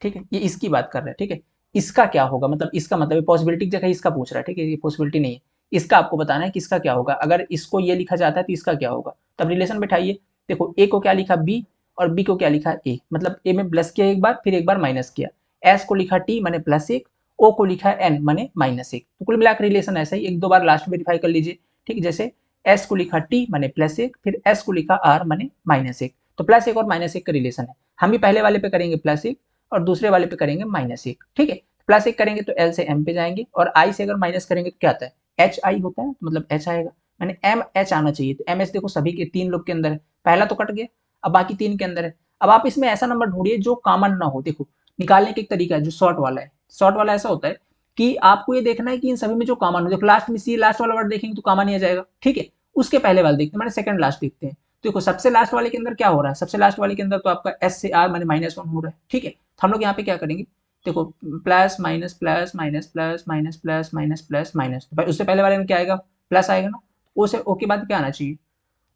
ठीक है, ये इसकी बात कर रहे हैं। ठीक है, इसका क्या होगा, मतलब इसका मतलब पॉसिबिलिटी की जगह इसका पूछ रहा है। ठीक है, ये पॉसिबिलिटी नहीं है, इसका आपको बताना है कि इसका क्या होगा। अगर इसको ये लिखा जाता है तो इसका क्या होगा, तब रिलेशन बैठाइए। देखो ए को क्या लिखा बी और बी को क्या लिखा ए, मतलब ए में प्लस किया एक बार, फिर एक बार माइनस किया, एस को लिखा टी माने +1, ओ को लिखा एन माने -1, तो कुल मिलाकर रिलेशन ऐसा ही, एक दो बार लास्ट वेरीफाई कर लीजिए। ठीक है, जैसे एस को लिखा टी माने +1, फिर एस को लिखा आर माने -1, तो +1 और -1 का रिलेशन है। हम भी पहले वाले पे करेंगे +1 और दूसरे वाले पे करेंगे -1। ठीक है, +1 करेंगे तो एल से एम पे जाएंगे, और आई से अगर माइनस करेंगे तो क्या आता है, एच आई होता है, तो मतलब एच आएगा, मैंने एम एच आना चाहिए। तो एम एच देखो सभी के 3 लोग के अंदर है, पहला तो कट गया, अब बाकी 3 के अंदर है। अब आप इसमें ऐसा नंबर ढूंढिए जो कॉमन ना हो। देखो निकालने का एक तरीका है जो शॉर्ट वाला है, शॉर्ट वाला ऐसा होता है कि आपको ये देखना है कि इन सभी में जो कॉमन हो, देखो लास्ट में सी लास्ट वाला वर्ड देखेंगे तो कॉमन ही आ जाएगा। ठीक है, उसके पहले वाले देखते हैं, मैंने सेकंड लास्ट देखते हैं। तो देखो सबसे लास्ट वाले के अंदर क्या हो रहा है, सबसे लास्ट वाले के अंदर तो आपका एस से आर माने -1 हो रहा है। ठीक है, तो हम लोग यहाँ पे क्या करेंगे, देखो plus minus plus minus plus minus plus minus plus minus, उससे पहले वाले में क्या आएगा, प्लस आएगा ना, ओ से ओ के बाद क्या आना चाहिए,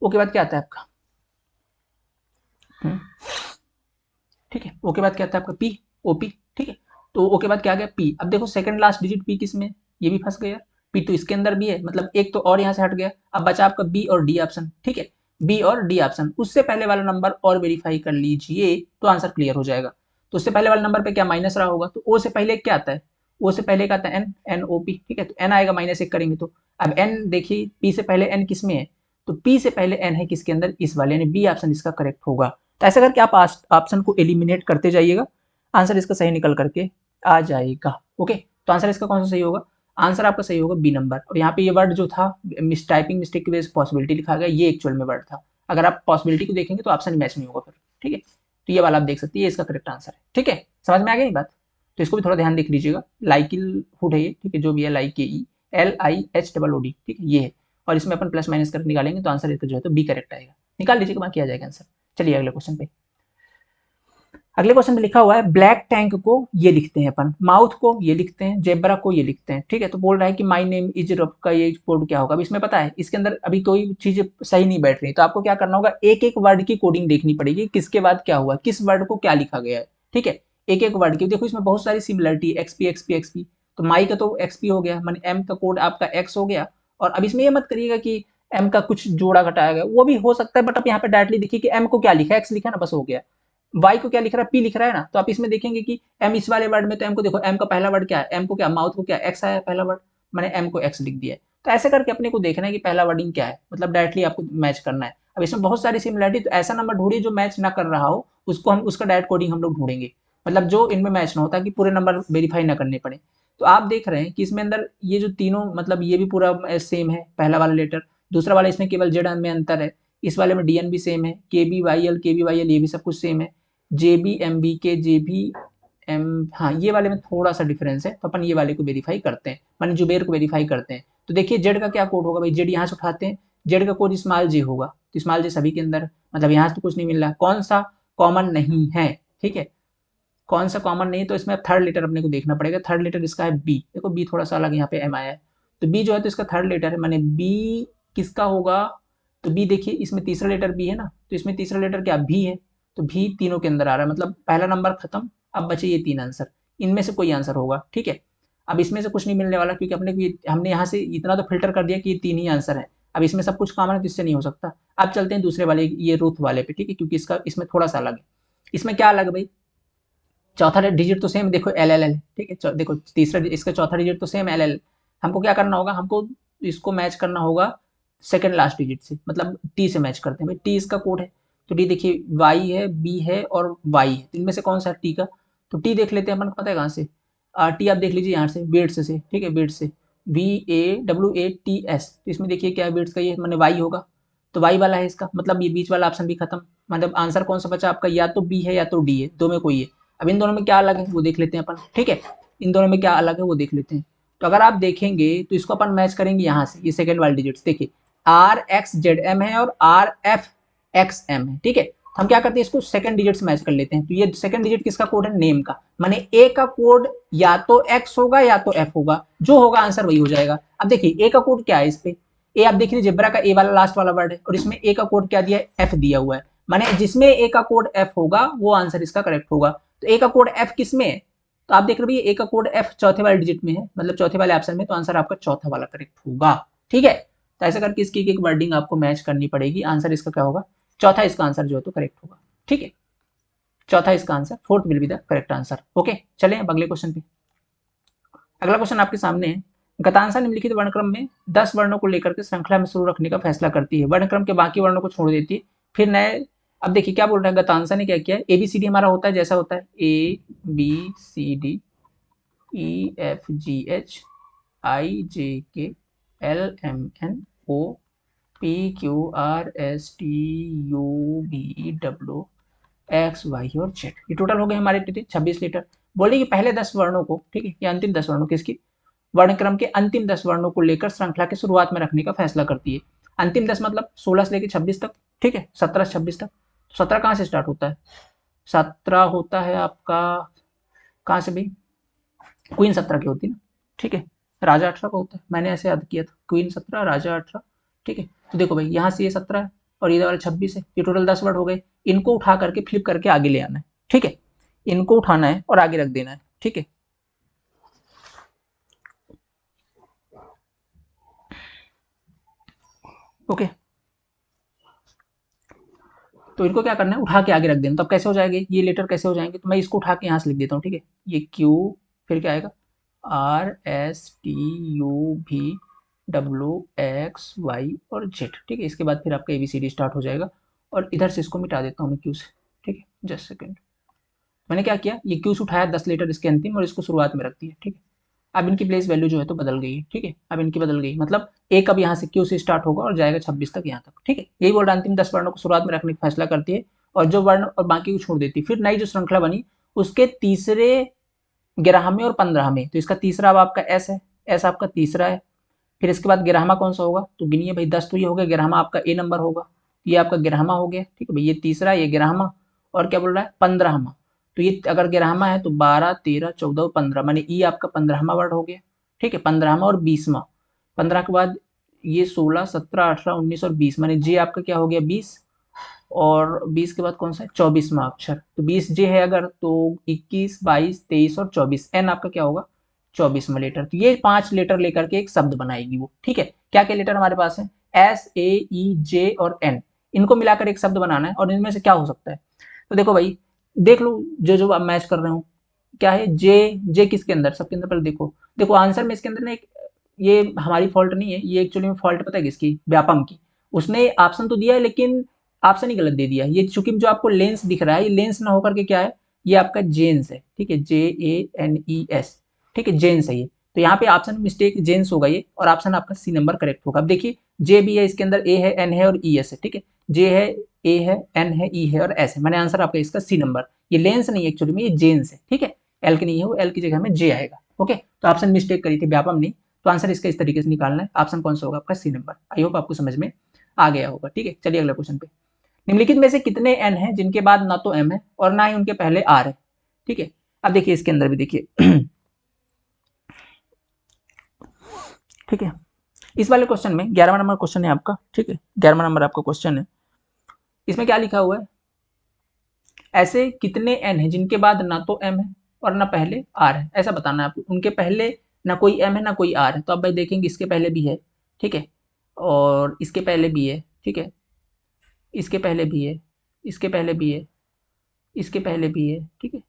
ओ के बाद क्या आता है आपका, ठीक है, ओ के बाद क्या आता है आपका पी, ओपी। ठीक है, तो ओ के बाद क्या आ गया पी। अब देखो सेकंड लास्ट डिजिट पी किस में, ये भी फंस गया, पी तो इसके अंदर भी है, मतलब एक तो और यहाँ से हट गया। अब बचा आपका बी और डी ऑप्शन। ठीक है, बी और डी ऑप्शन, उससे पहले वाला नंबर और वेरीफाई कर लीजिए तो आंसर क्लियर हो जाएगा। तो उससे पहले वाले नंबर पे क्या माइनस रहा होगा, तो ओ से पहले क्या आता है, ओ से पहले क्या आता है एन, एन ओ पी। ठीक है, तो एन आएगा -1 करेंगे तो, अब एन देखिए पी से पहले एन किस में है, तो पी से पहले एन है किसके अंदर, इस वाले, यानी बी ऑप्शन इसका करेक्ट होगा। तो ऐसा करके आप ऑप्शन को एलिमिनेट करते जाइएगा, आंसर इसका सही निकल करके आ जाएगा। ओके, तो आंसर इसका कौन सा सही होगा, आंसर आपका सही होगा बी नंबर। और यहाँ पे ये वर्ड जो था मिस टाइपिंग मिस्टेक की वजह से पॉसिबिलिटी लिखा गया, ये एक्चुअल में वर्ड था। अगर आप पॉसिबिलिटी को देखेंगे तो ऑप्शन मैच नहीं होगा फिर। ठीक है, तो ये वाला आप देख सकते हैं, ये इसका करेक्ट आंसर है। ठीक है, समझ में आ गई बात, तो इसको भी थोड़ा ध्यान देख लीजिएगा। लाइकिलहुड है ये, ठीक है, जो भी है LIKELIHOOD। ठीक है, ये है, और इसमें अपन प्लस माइनस करके निकालेंगे तो आंसर इसका जो है तो बी करेक्ट आएगा, निकाल लीजिएगा, बाकी आ जाएगा आंसर। चलिए अगले क्वेश्चन पे। अगले क्वेश्चन में लिखा हुआ है ब्लैक टैंक को ये लिखते हैं अपन, माउथ को ये लिखते हैं, जेब्रा को ये लिखते हैं। ठीक है, तो बोल रहा है कि माय नेम इज रफ का ये कोड क्या होगा। अब इसमें पता है इसके अंदर अभी कोई चीज सही नहीं बैठ रही, तो आपको क्या करना होगा, एक एक वर्ड की कोडिंग देखनी पड़ेगी, किसके बाद क्या हुआ, किस वर्ड को क्या लिखा गया है। ठीक है, एक एक वर्ड की देखो, इसमें बहुत सारी सिमिलरिटी है, एक्सपी एक्सपी एक्सपी, तो माई का तो एक्सपी हो गया, मान एम का कोड आपका एक्स हो गया। और अब इसमें ये मत करिएगा कि एम का कुछ जोड़ा घटाया गया, वो भी हो सकता है, बट अब यहाँ पे डायरेक्टली देखिए कि एम को क्या लिखा है, एक्स लिखा है ना, बस हो गया। वाई को क्या लिख रहा है, पी लिख रहा है ना, तो आप इसमें देखेंगे कि एम इस वाले वर्ड में, तो एम को देखो, एम का पहला वर्ड क्या है, एम को क्या, माउथ को क्या एक्स आया पहला वर्ड, मैंने एम को एक्स लिख दिया है। तो ऐसे करके अपने को देखना है कि पहला वर्डिंग क्या है, मतलब डायरेक्टली आपको मैच करना है। अब इसमें बहुत सारी सिमिलरिटी, तो ऐसा नंबर ढूंढिए जो मैच ना कर रहा हो, उसको हम उसका डायरेक्ट कोडिंग हम लोग ढूंढेंगे, मतलब जो इनमें मैच ना हो, ताकि पूरे नंबर वेरीफाई ना करने पड़े। तो आप देख रहे हैं कि इसमें अंदर ये जो तीनों, मतलब ये भी पूरा सेम है पहला वाला लेटर, दूसरा वाला इसमें केवल जेड में अंतर है, इस वाले में डीएन भी सेम है, के बी वाई एल ये भी सब कुछ सेम है, जे बी एम बी के जे बी एम, हाँ ये वाले में थोड़ा सा डिफरेंस है, तो अपन ये वाले को वेरीफाई करते हैं, माने जुबेर को वेरीफाई करते हैं। तो देखिए जेड का क्या कोड होगा भाई, जेड यहाँ से उठाते हैं, जेड का कोड स्मॉल जे होगा, तो स्मॉल जे सभी के अंदर है, मतलब यहाँ से तो कुछ नहीं मिल रहा, कौन सा कॉमन नहीं है, ठीक है, कौन सा कॉमन नहीं है, तो इसमें अब थर्ड लेटर अपने को देखना पड़ेगा, थर्ड लेटर इसका है बी, देखो बी थोड़ा सा अलग यहाँ पे एम आया है, तो बी जो है तो इसका थर्ड लेटर है, माने बी किसका होगा, तो बी देखिए इसमें तीसरा लेटर बी है ना, तो इसमें तीसरा लेटर क्या भी है, तो भी तीनों के अंदर आ रहा है, मतलब पहला नंबर खत्म, अब बचे ये तीन आंसर, इनमें से कोई आंसर होगा, ठीक है। अब इसमें से कुछ नहीं मिलने वाला, क्योंकि हमने यहाँ से इतना तो फिल्टर कर दिया कि ये तीन ही आंसर है, अब इसमें सब कुछ कॉमन है तो इससे नहीं हो सकता। अब चलते हैं दूसरे वाले, ये रूथ वाले पे, ठीक है, क्योंकि इसका इसमें थोड़ा सा अलग है, इसमें क्या अलग है भाई, चौथा डिजिट तो सेम, देखो एल एल एल, ठीक है, देखो तीसरा इसका चौथा डिजिट तो सेम एल एल, हमको क्या करना होगा, हमको इसको मैच करना होगा सेकंड लास्ट डिजिट से, मतलब टी से मैच करते हैं भाई, टी इसका कोड है, तो टी देखिए वाई है, बी है और वाई है, तो इनमें से कौन सा है टी का, तो टी देख लेते हैं अपन को पता है कहाँ से, टी आप देख लीजिए यहाँ से बीट्स से, ठीक है, बीट्स से VAWATS, तो इसमें देखिए क्या है बीट्स का, ये मैंने वाई होगा, तो वाई वाला है इसका, मतलब ये बीच वाला ऑप्शन भी खत्म, मतलब आंसर कौन सा बचा आपका, या तो बी है या तो डी है, दो में कोई है। अब इन दोनों में क्या अलग है वो देख लेते हैं अपन, ठीक है, इन दोनों में क्या अलग है वो देख लेते हैं। तो अगर आप देखेंगे तो इसको अपन मैच करेंगे यहाँ से, ये सेकंड वाले डिजिट्स देखिए RXZM है और RFXM है, ठीक है, तो हम क्या करते हैं इसको सेकंड डिजिट से मैच कर लेते हैं, तो ये सेकंड डिजिट किसका कोड है, नेम का, माने ए का कोड या तो एक्स होगा या तो एफ होगा, जो होगा आंसर वही हो जाएगा। अब देखिए ए का कोड क्या है इस पे, ए आप देख लीजिए जेब्रा का ए वाला लास्ट वाला वर्ड है, और इसमें ए का कोड क्या दिया है, एफ दिया हुआ है, माने जिसमें ए का कोड एफ होगा वो आंसर इसका करेक्ट होगा। तो ए का कोड एफ किस में है, तो आप देख रहे भैया ए का कोड एफ चौथे वाले डिजिट में है, मतलब चौथे वाले ऑप्शन में, तो आंसर आपका चौथा वाला करेक्ट होगा, ठीक है। तो ऐसा करके इसकी एक वर्डिंग आपको मैच करनी पड़ेगी, आंसर इसका क्या होगा, चौथा इसका आंसर जो है तो करेक्ट होगा, ठीक है, चौथा इसका answer, fourth will be the correct answer. Okay चलें अब अगले क्वेश्चन पे। अगला क्वेश्चन आपके सामने है, गतांशा निम्नलिखित वर्णक्रम में 10 वर्णों को लेकर के श्रृंखला में शुरू रखने का फैसला करती है, वर्णक्रम के बाकी वर्णों को छोड़ देती है, फिर नए, अब देखिए क्या बोल रहा है, गतांशा ने क्या किया है, ABCD हमारा होता है जैसा होता है ABCD EFGH IJK LMNO PQRSTUVW XY और Z, ये टोटल हो गए हमारे 26 लीटर। बोलिए कि पहले 10 वर्णों को, ठीक है, ये अंतिम 10 वर्णों किसकी, वर्णक्रम के अंतिम 10 वर्णों को लेकर श्रृंखला की शुरुआत में रखने का फैसला करती है। अंतिम 10 मतलब 16 से लेकर 26 तक, ठीक है, 17 से 26 तक। 17 कहाँ से स्टार्ट होता है, 17 होता है आपका कहाँ से भाई, क्वीन 17 की होती है ना, ठीक है, राजा 18 का होता है, मैंने ऐसे याद किया था, क्वीन 17 राजा 18, ठीक है। तो देखो भाई यहाँ से ये 17 है और ये वाला 26 है, ये टोटल 10 वर्ड हो गए, इनको उठा करके फ्लिप करके आगे ले आना है, ठीक है, इनको उठाना है और आगे रख देना है, ठीक है। ओके, तो इनको क्या करना है, उठा के आगे रख देना, तो अब कैसे हो जाएंगे ये लेटर, कैसे हो जाएंगे, तो मैं इसको उठा के यहाँ से लिख देता हूँ, ठीक है, ये Q, फिर क्या आएगा RSTUVWXY और Z, ठीक है, इसके बाद फिर आपका ABCD स्टार्ट हो जाएगा, और इधर से इसको मिटा देता हूँ मैं Q से, ठीक है, जस्ट सेकेंड, मैंने क्या किया, ये Q से उठाया 10 लेटर इसके अंतिम और इसको शुरुआत में रख दिया, ठीक है। अब इनकी प्लेस वैल्यू जो है तो बदल गई है, ठीक है, अब इनकी बदल गई, मतलब एक अब यहाँ से Q से स्टार्ट होगा और जाएगा 26 तक यहाँ तक, ठीक है, यही बोल रहा अंतिम 10 वर्णों को शुरुआत में रखने का फैसला करती है और जो वर्ण और बाकी को छोड़ देती है। फिर नई जो श्रृंखला बनी उसके तीसरे 11वें और 15वें, तो इसका तीसरा अब आपका S है, S आपका तीसरा है, फिर इसके बाद 11वां कौन सा होगा, तो गिनिए भाई 10 तो ये हो गया, 11वां आपका A नंबर होगा, ये आपका 11वां हो गया, ठीक है भाई, ये तीसरा, ये 11वां, और क्या बोल रहा है 15वां, तो ये अगर 11वां है तो 12 13 14 और 15, माने ई आपका 15वां वर्ड हो गया, ठीक है, 15वां और 20वां, 15 के बाद ये 16 17 18 19 और 20, माने जे आपका क्या हो गया 20, और 20 के बाद कौन सा है 24वां अक्षर, तो 20 जे है अगर, तो 21 22 23 और 24, एन आपका क्या होगा 24वां लेटर, तो ये 5 लेटर लेकर के एक शब्द बनाएगी वो, ठीक है। क्या क्या लेटर हमारे पास है, SAE J और N, इनको मिलाकर एक शब्द बनाना है, और इनमें से क्या हो सकता है, तो देखो भाई देख लो जो जो आप मैच कर रहे हो, क्या है जे किसके अंदर, सबके अंदर, पहले देखो देखो आंसर में इसके अंदर ना एक, ये हमारी फॉल्ट नहीं है, ये एक्चुअली में फॉल्ट पता है किसकी, व्यापम की, उसने ऑप्शन तो दिया है लेकिन ऑप्शन ही गलत दे दिया। ये चूंकि जो आपको लेंस दिख रहा है, ये लेंस ना होकर के क्या है, ये आपका जेन्स है, ठीक है, JANES, ठीक है, जेन्स है ये। तो यहाँ पे ऑप्शन मिस्टेक जेन्स होगा ये, और ऑप्शन आपका सी नंबर करेक्ट होगा। अब देखिए जे भी है, इसके अंदर ए है, एन है और ई एस है, ठीक है, जे है, ए है, एन है, ई है और एस है, मैंने आंसर आपका इसका सी नंबर। ये लेंस नहीं है एक्चुअली में, ये जेन्स है, ठीक है, एल की नहीं है वो, एल की जगह में जे आएगा। ओके, तो ऑप्शन मिस्टेक करी थी व्यापम नहीं, तो आंसर इसका इस तरीके से निकालना है। ऑप्शन कौन सा होगा आपका, सी नंबर। आई होप आपको समझ में आ गया होगा, ठीक है। चलिए अगले क्वेश्चन पे। निम्नलिखित में से कितने एन हैं जिनके बाद ना तो एम है और ना ही उनके पहले आर है, ठीक है। अब देखिए इसके अंदर भी देखिए ठीक है, इस वाले क्वेश्चन में 11वां नंबर क्वेश्चन है आपका, ठीक है, 11वां नंबर आपका क्वेश्चन है। इसमें क्या लिखा हुआ है, ऐसे कितने एन है जिनके बाद ना तो एम है और ना पहले आर है, ऐसा बताना है आपको। उनके पहले ना कोई एम है ना कोई आर है, तो आप भाई देखेंगे इसके पहले भी है, ठीक है, और इसके पहले भी है, ठीक है, इसके पहले भी है, इसके पहले भी है, इसके पहले भी है, ठीक है,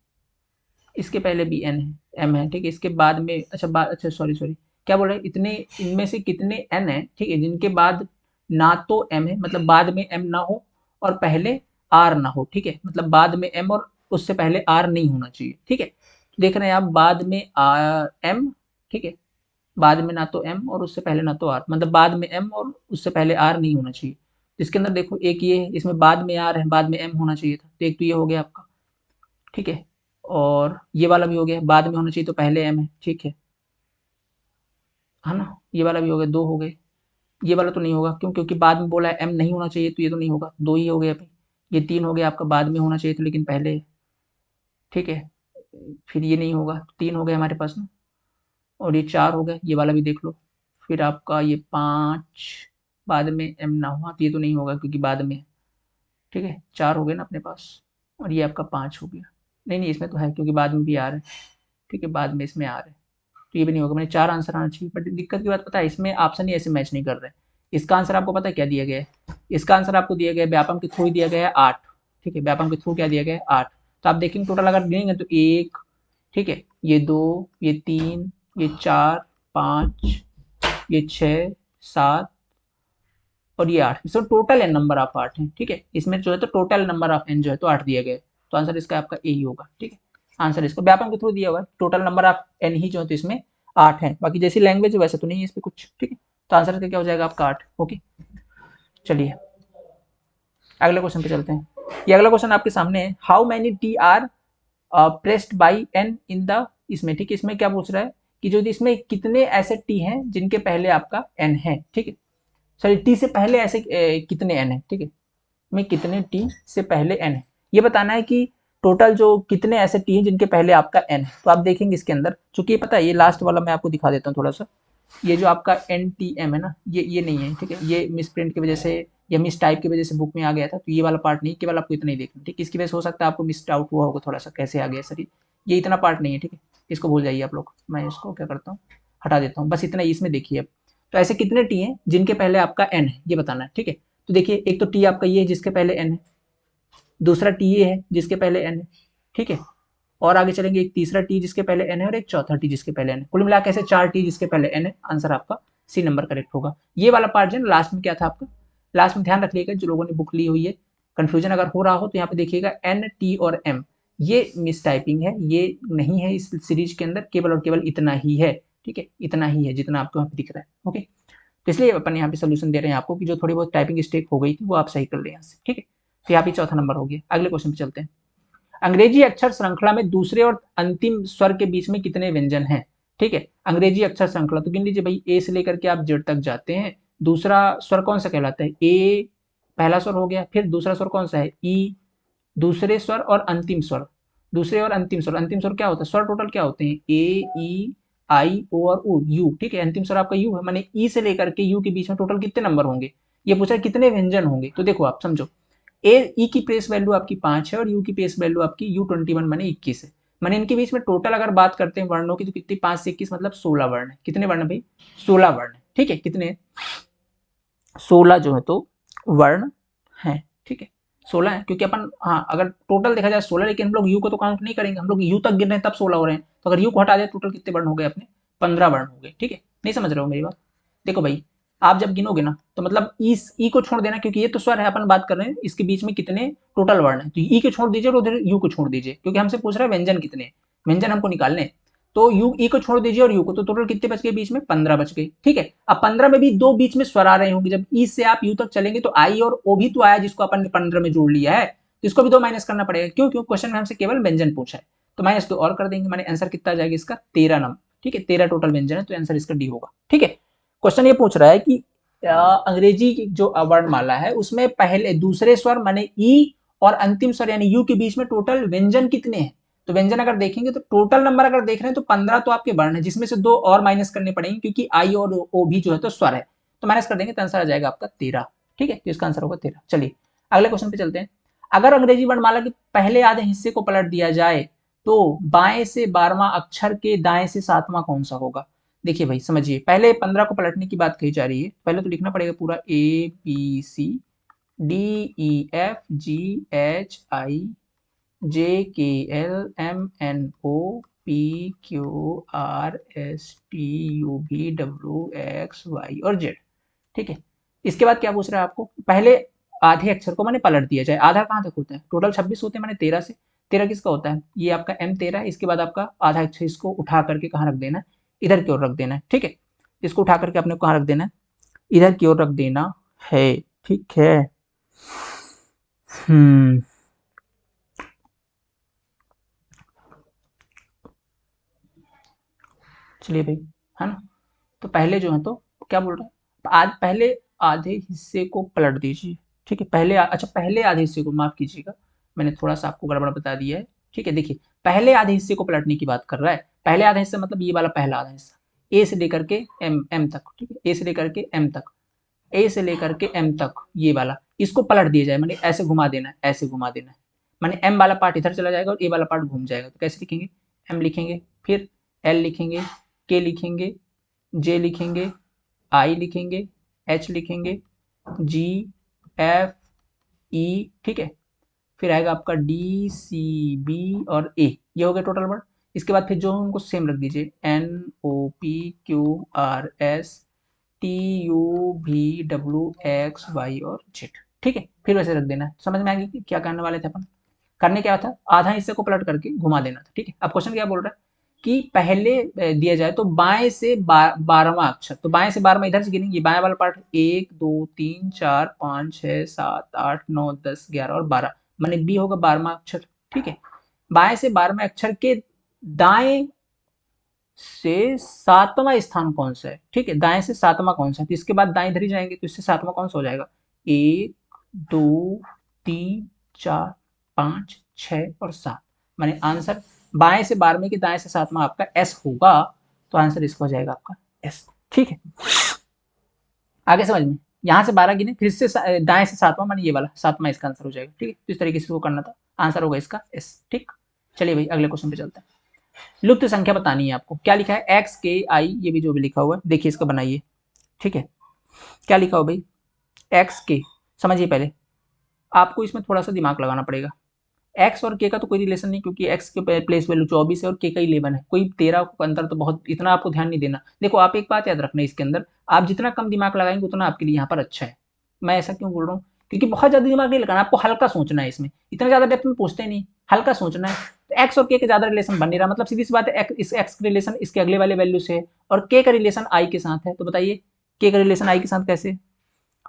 इसके पहले भी एन है, एम है, ठीक है, इसके बाद में अच्छा सॉरी सॉरी, क्या बोल रहे हैं, इतने इनमें से कितने एन है, ठीक है, जिनके बाद ना तो एम है, मतलब बाद में एम ना हो और पहले आर ना हो, ठीक है, मतलब बाद में एम और उससे पहले आर नहीं होना चाहिए, ठीक है। देख रहे हैं आप, बाद में एम, ठीक है, बाद में ना तो एम और उससे पहले ना तो आर, मतलब बाद में एम और उससे पहले आर नहीं होना चाहिए। तो इसके अंदर देखो, एक ये है, इसमें बाद में आर है, बाद में एम होना चाहिए था, तो एक तो ये हो गया आपका, ठीक है, और ये वाला भी हो गया, बाद में होना चाहिए तो पहले एम है, ठीक है ना, ये वाला भी हो गया, दो हो गए। ये वाला तो नहीं होगा, क्यों, क्योंकि बाद में बोला है एम नहीं होना चाहिए, तो ये तो नहीं होगा, दो ही हो गए अभी। ये तीन हो गया आपका, बाद में होना चाहिए था लेकिन पहले है, ठीक है, फिर ये नहीं होगा, तीन हो गए हमारे पास ना, और ये चार हो गए, ये वाला भी देख लो। फिर आपका ये पाँच, बाद में एम ना हुआ तो ये तो नहीं होगा क्योंकि बाद में है, ठीक है, चार हो गए ना अपने पास, और ये आपका पाँच हो गया। नहीं नहीं, इसमें तो है क्योंकि बाद में भी आ रहा है, ठीक है, बाद में इसमें आ रहा है, तो ये भी नहीं होगा। मैंने चार आंसर आना चाहिए, बट दिक्कत की बात पता है, इसमें ऑप्शन ही ऐसे मैच नहीं कर रहे। इसका आंसर आपको पता है क्या दिया गया है, इसका आंसर आपको दिया गया है व्यापम के थ्रू दिया गया है 8, ठीक है, व्यापम के थ्रू क्या दिया गया है 8। तो आप देखेंगे टोटल अगर गिनेंगे तो एक, ठीक है, ये दो, ये तीन, ये चार, पाँच, ये छः, सात और ये आठ, इसमें टोटल एन नंबर ऑफ 8 है, ठीक है, इसमें जो है तो टोटल नंबर ऑफ एन जो है तो 8 दिया गया है, तो आंसर इसका आपका ए ही होगा, ठीक है। आंसर इसको व्यापक के थ्रू दिया हुआ है, टोटल नंबर ऑफ एन ही जो है तो इसमें 8 है, बाकी जैसी लैंग्वेज है वैसे तो नहीं है इसमें कुछ, ठीक है। तो आंसर इसका क्या हो जाएगा आपका 8। ओके, चलिए अगले क्वेश्चन पे चलते हैं। ये अगला क्वेश्चन आपके सामने है, how many T R pressed by N in the, इसमें, ठीक है, इसमें क्या पूछ रहा है कि जो इसमें कितने ऐसे टी हैं जिनके पहले आपका एन है, ठीक है, सॉरी टी से पहले ऐसे कितने एन है, ठीक है, में कितने टी से पहले एन है, ये बताना है कि टोटल जो कितने ऐसे टी हैं जिनके पहले आपका एन है। तो आप देखेंगे इसके अंदर, चूंकि ये पता है, ये लास्ट वाला मैं आपको दिखा देता हूँ थोड़ा सा, ये जो आपका एन टी एम है ना, ये नहीं है, ठीक है, ये मिस प्रिंट की वजह से या मिस टाइप की वजह से बुक में आ गया था, तो ये वाला पार्ट नहीं, केवल आपको इतना ही देखना, ठीक है, इसकी वजह से हो सकता है आपको मिस आउट हुआ होगा थोड़ा सा, कैसे आ गया सर, ये इतना पार्ट नहीं है, ठीक है, इसको भूल जाइए आप लोग, मैं इसको क्या करता हूँ, हटा देता हूँ, बस इतना ही इसमें देखिए अब। तो ऐसे कितने टी हैं जिनके पहले आपका एन है, ये बताना है, ठीक है। तो देखिए एक तो टी आपका ये है जिसके पहले एन है, दूसरा टी ये है जिसके पहले एन है, ठीक है, और आगे चलेंगे एक तीसरा टी जिसके पहले एन है और एक चौथा टी जिसके पहले एन है, कुल मिलाकर ऐसे चार टी जिसके पहले एन है, आंसर आपका सी नंबर करेक्ट होगा। ये वाला पार्ट जो लास्ट में क्या था आपका, लास्ट में ध्यान रखिएगा जो लोगों ने बुक ली हुई है, कंफ्यूजन अगर हो रहा हो तो यहाँ पे देखिएगा एन टी और एम, ये मिस टाइपिंग है, ये नहीं है इस सीरीज के अंदर, केवल और केवल इतना ही है, ठीक है, इतना ही है जितना आपको यहाँ पे दिख रहा है। ओके, तो इसलिए अपन यहाँ पे सोल्यूशन दे रहे हैं आपको कि जो थोड़ी बहुत टाइपिंग मिस्टेक हो गई थी वो आप सही कर ले यहाँ से, ठीक है। तो यहाँ पे चौथा नंबर हो गया। अगले क्वेश्चन पे चलते हैं। अंग्रेजी अक्षर श्रृंखला में दूसरे और अंतिम स्वर के बीच में कितने व्यंजन हैं, ठीक है, अंग्रेजी अक्षर श्रृंखला, तो गिन लीजिए भाई, ए से लेकर के आप जेड तक जाते हैं, दूसरा स्वर कौन सा कहलाता है, ए पहला स्वर हो गया, फिर दूसरा स्वर कौन सा है, ई, दूसरे स्वर और अंतिम स्वर, दूसरे और अंतिम स्वर, अंतिम स्वर क्या होता है, स्वर टोटल क्या होते हैं, ए ई आई ओ और ऊ, यू, ठीक है, अंतिम स्वर आपका यू है, माने ई से लेकर के यू के बीच में टोटल कितने नंबर होंगे, ये पूछा कितने व्यंजन होंगे। तो देखो आप समझो, ए ई की प्लेस वैल्यू आपकी 5 है और यू की प्लेस वैल्यू आपकी U21 माने 21 है, माने इनके बीच में टोटल अगर बात करते हैं वर्णों की तो कितनी, 5 से 21 मतलब 16 वर्ण है। कितने वर्ण है भाई, 16 वर्ण है, ठीक है, कितने, 16 जो है तो वर्ण है, ठीक है, 16 है, क्योंकि अपन, हाँ अगर टोटल देखा जाए 16, लेकिन हम लोग यू को तो काउंट नहीं करेंगे, हम लोग यू तक गिन रहे हैं तब 16 हो रहे हैं, तो अगर यू को हटा दें टोटल कितने वर्ण हो गए अपने, 15 वर्ण हो गए, ठीक है, नहीं समझ रहे हो मेरी बात। देखो भाई आप जब गिनोगे ना तो मतलब ई को छोड़ देना, क्योंकि ये तो स्वर है, अपन बात कर रहे हैं इसके बीच में कितने टोटल वर्ण है, तो ई को छोड़ दीजिए और उधर यू को छोड़ दीजिए, क्योंकि हमसे पूछ रहा है व्यंजन कितने, व्यंजन हमको निकालने हैं। तो यू ई को छोड़ दीजिए और यू को, तो टोटल कितने बच गए बीच में, 15 बच गए। ठीक है, अब 15 में भी दो बीच में स्वर आ रहे होंगे, जब ई से आप यू तक चलेंगे तो आई और ओ भी तो आया जिसको अपन ने 15 में जोड़ लिया है, तो इसको भी दो माइनस करना पड़ेगा। क्यों? क्यों क्वेश्चन में हमसे केवल व्यंजन पूछा है, तो माइनस दो और कर देंगे, माने आंसर कितना आ जाएगा इसका 13 नंबर। ठीक है, 13 टोटल व्यंजन है, तो आंसर इसका डी होगा। ठीक है, क्वेश्चन ये पूछ रहा है कि अंग्रेजी की जो वर्णमाला है उसमें पहले दूसरे स्वर माने ई और अंतिम स्वर यानी यू के बीच में टोटल व्यंजन कितने हैं। तो व्यंजन अगर देखेंगे तो टोटल नंबर अगर देख रहे हैं तो 15 तो आपके वर्ण है, जिसमें से दो और माइनस करने पड़ेंगे, क्योंकि आई और ओ भी जो है तो स्वर है, तो माइनस कर देंगे तो आंसर आ जाएगा आपका 13। ठीक है, तो इसका आंसर होगा 13। चलिए अगले क्वेश्चन पे चलते हैं। अगर अंग्रेजी वर्णमाला के पहले आधे हिस्से को पलट दिया जाए तो बाएं से 12वां अक्षर के दाएं से 7वां कौन सा होगा। देखिए भाई समझिए, पहले 15 को पलटने की बात कही जा रही है, पहले तो लिखना पड़ेगा पूरा A B C D E F G H I J K L M N O P Q R S T U V W X Y और जेड। ठीक है, इसके बाद क्या पूछ रहा है आपको, पहले आधे अक्षर को मैंने पलट दिया जाए, आधा कहाँ तक होता है, टोटल 26 होते हैं, मैंने 13 से 13 किसका होता है, ये आपका M13 है। इसके बाद आपका आधा अक्षर इसको उठा करके कहाँ रख देना है, इधर की ओर रख देना है। ठीक है, इसको उठा करके अपने कहाँ रख देना है, इधर की ओर रख देना है। ठीक है, हम्म, चलिए भाई, है ना। तो पहले जो है तो क्या बोल रहा है, आज पहले आधे हिस्से को पलट दीजिए। ठीक है, पहले अच्छा पहले आधे हिस्से को, माफ कीजिएगा मैंने थोड़ा सा आपको गड़बड़ बता दिया है। ठीक है, देखिए पहले आधे हिस्से को पलटने की बात कर रहा है, पहले आधा हिस्सा मतलब ये वाला पहला आधा हिस्सा, ए से लेकर के एम तक। ठीक है, ए से लेकर के एम तक, ए से लेकर के एम तक ये वाला, इसको पलट दिया जाए, मैंने ऐसे घुमा देना है, ऐसे घुमा देना है, मैंने एम वाला पार्ट इधर चला जाएगा और ए वाला पार्ट घूम जाएगा। तो कैसे लिखेंगे, एम लिखेंगे, फिर एल लिखेंगे, के लिखेंगे, जे लिखेंगे, आई लिखेंगे, एच लिखेंगे, जी एफ ई। ठीक है, फिर आएगा आपका डी सी बी और ए, ये हो गए टोटल वर्ड। इसके बाद फिर जो उनको सेम रख दीजिए, N O P Q R S T U V W X Y और जेड। ठीक है, फिर वैसे रख देना है। समझ में आ गई कि क्या करने वाले थे अपन, करने क्या था, आधा हिस्से को पलट करके घुमा देना था। ठीक है, अब क्वेश्चन क्या बोल रहा है कि पहले दिया जाए तो बाएं से 12वां अक्षर, तो बाएं से 12वां इधर से गिनेंगे, बाएं वाला पार्ट 1 2 3 4 5 6 7 8 9 10 11 और 12, माने बी होगा 12वां अक्षर। ठीक है, बाएं से 12वें अक्षर के दाएं से 7वां स्थान कौन सा है। ठीक है, दाएं से 7वां कौन सा है, तो इसके बाद दाएं इधर ही जाएंगे, तो इससे 7वां कौन सा हो जाएगा, 1 2 3 4 5 6 और 7, माने आंसर बाएं से 12वें के दाएं से 7वां आपका एस होगा, तो आंसर इसका हो जाएगा आपका एस। ठीक है, आगे समझ में, यहां से 12 गिने, फिर से दाएं से 7वां, माने ये वाला 7वां इसका आंसर हो जाएगा। ठीक है, तो इस तरीके से वो करना था, आंसर होगा इसका एस। ठीक, चलिए भाई अगले क्वेश्चन पे चलते हैं। लुप्त संख्या बतानी है आपको, क्या लिखा है, एक्स के आई, ये भी जो भी लिखा हुआ है देखिए इसका बनाइए। ठीक है, क्या लिखा हो भाई, एक्स के, समझिए पहले आपको इसमें थोड़ा सा दिमाग लगाना पड़ेगा। एक्स और के का तो कोई रिलेशन नहीं, क्योंकि एक्स के प्लेस वैल्यू 24 है और के का 11 है, कोई 13 का अंतर तो बहुत, इतना आपको ध्यान नहीं देना। देखो आप एक बात याद रखना, इसके अंदर आप जितना कम दिमाग लगाएंगे उतना आपके लिए यहाँ पर अच्छा है। मैं ऐसा क्यों बोल रहा हूँ, क्योंकि बहुत ज्यादा दिमाग नहीं लगाना, आपको हल्का सोचना है, इसमें इतना ज्यादा डेप्थ में पूछते नहीं, हल्का सोचना है। तो एक्स और के ज्यादा रिलेशन बन नहीं रहा, मतलब सीधी सी बात है, इस एक्स का रिलेशन इसके अगले वाले वैल्यू से है और के का रिलेशन आई के साथ है, तो बताइए के का रिलेशन आई के साथ कैसे।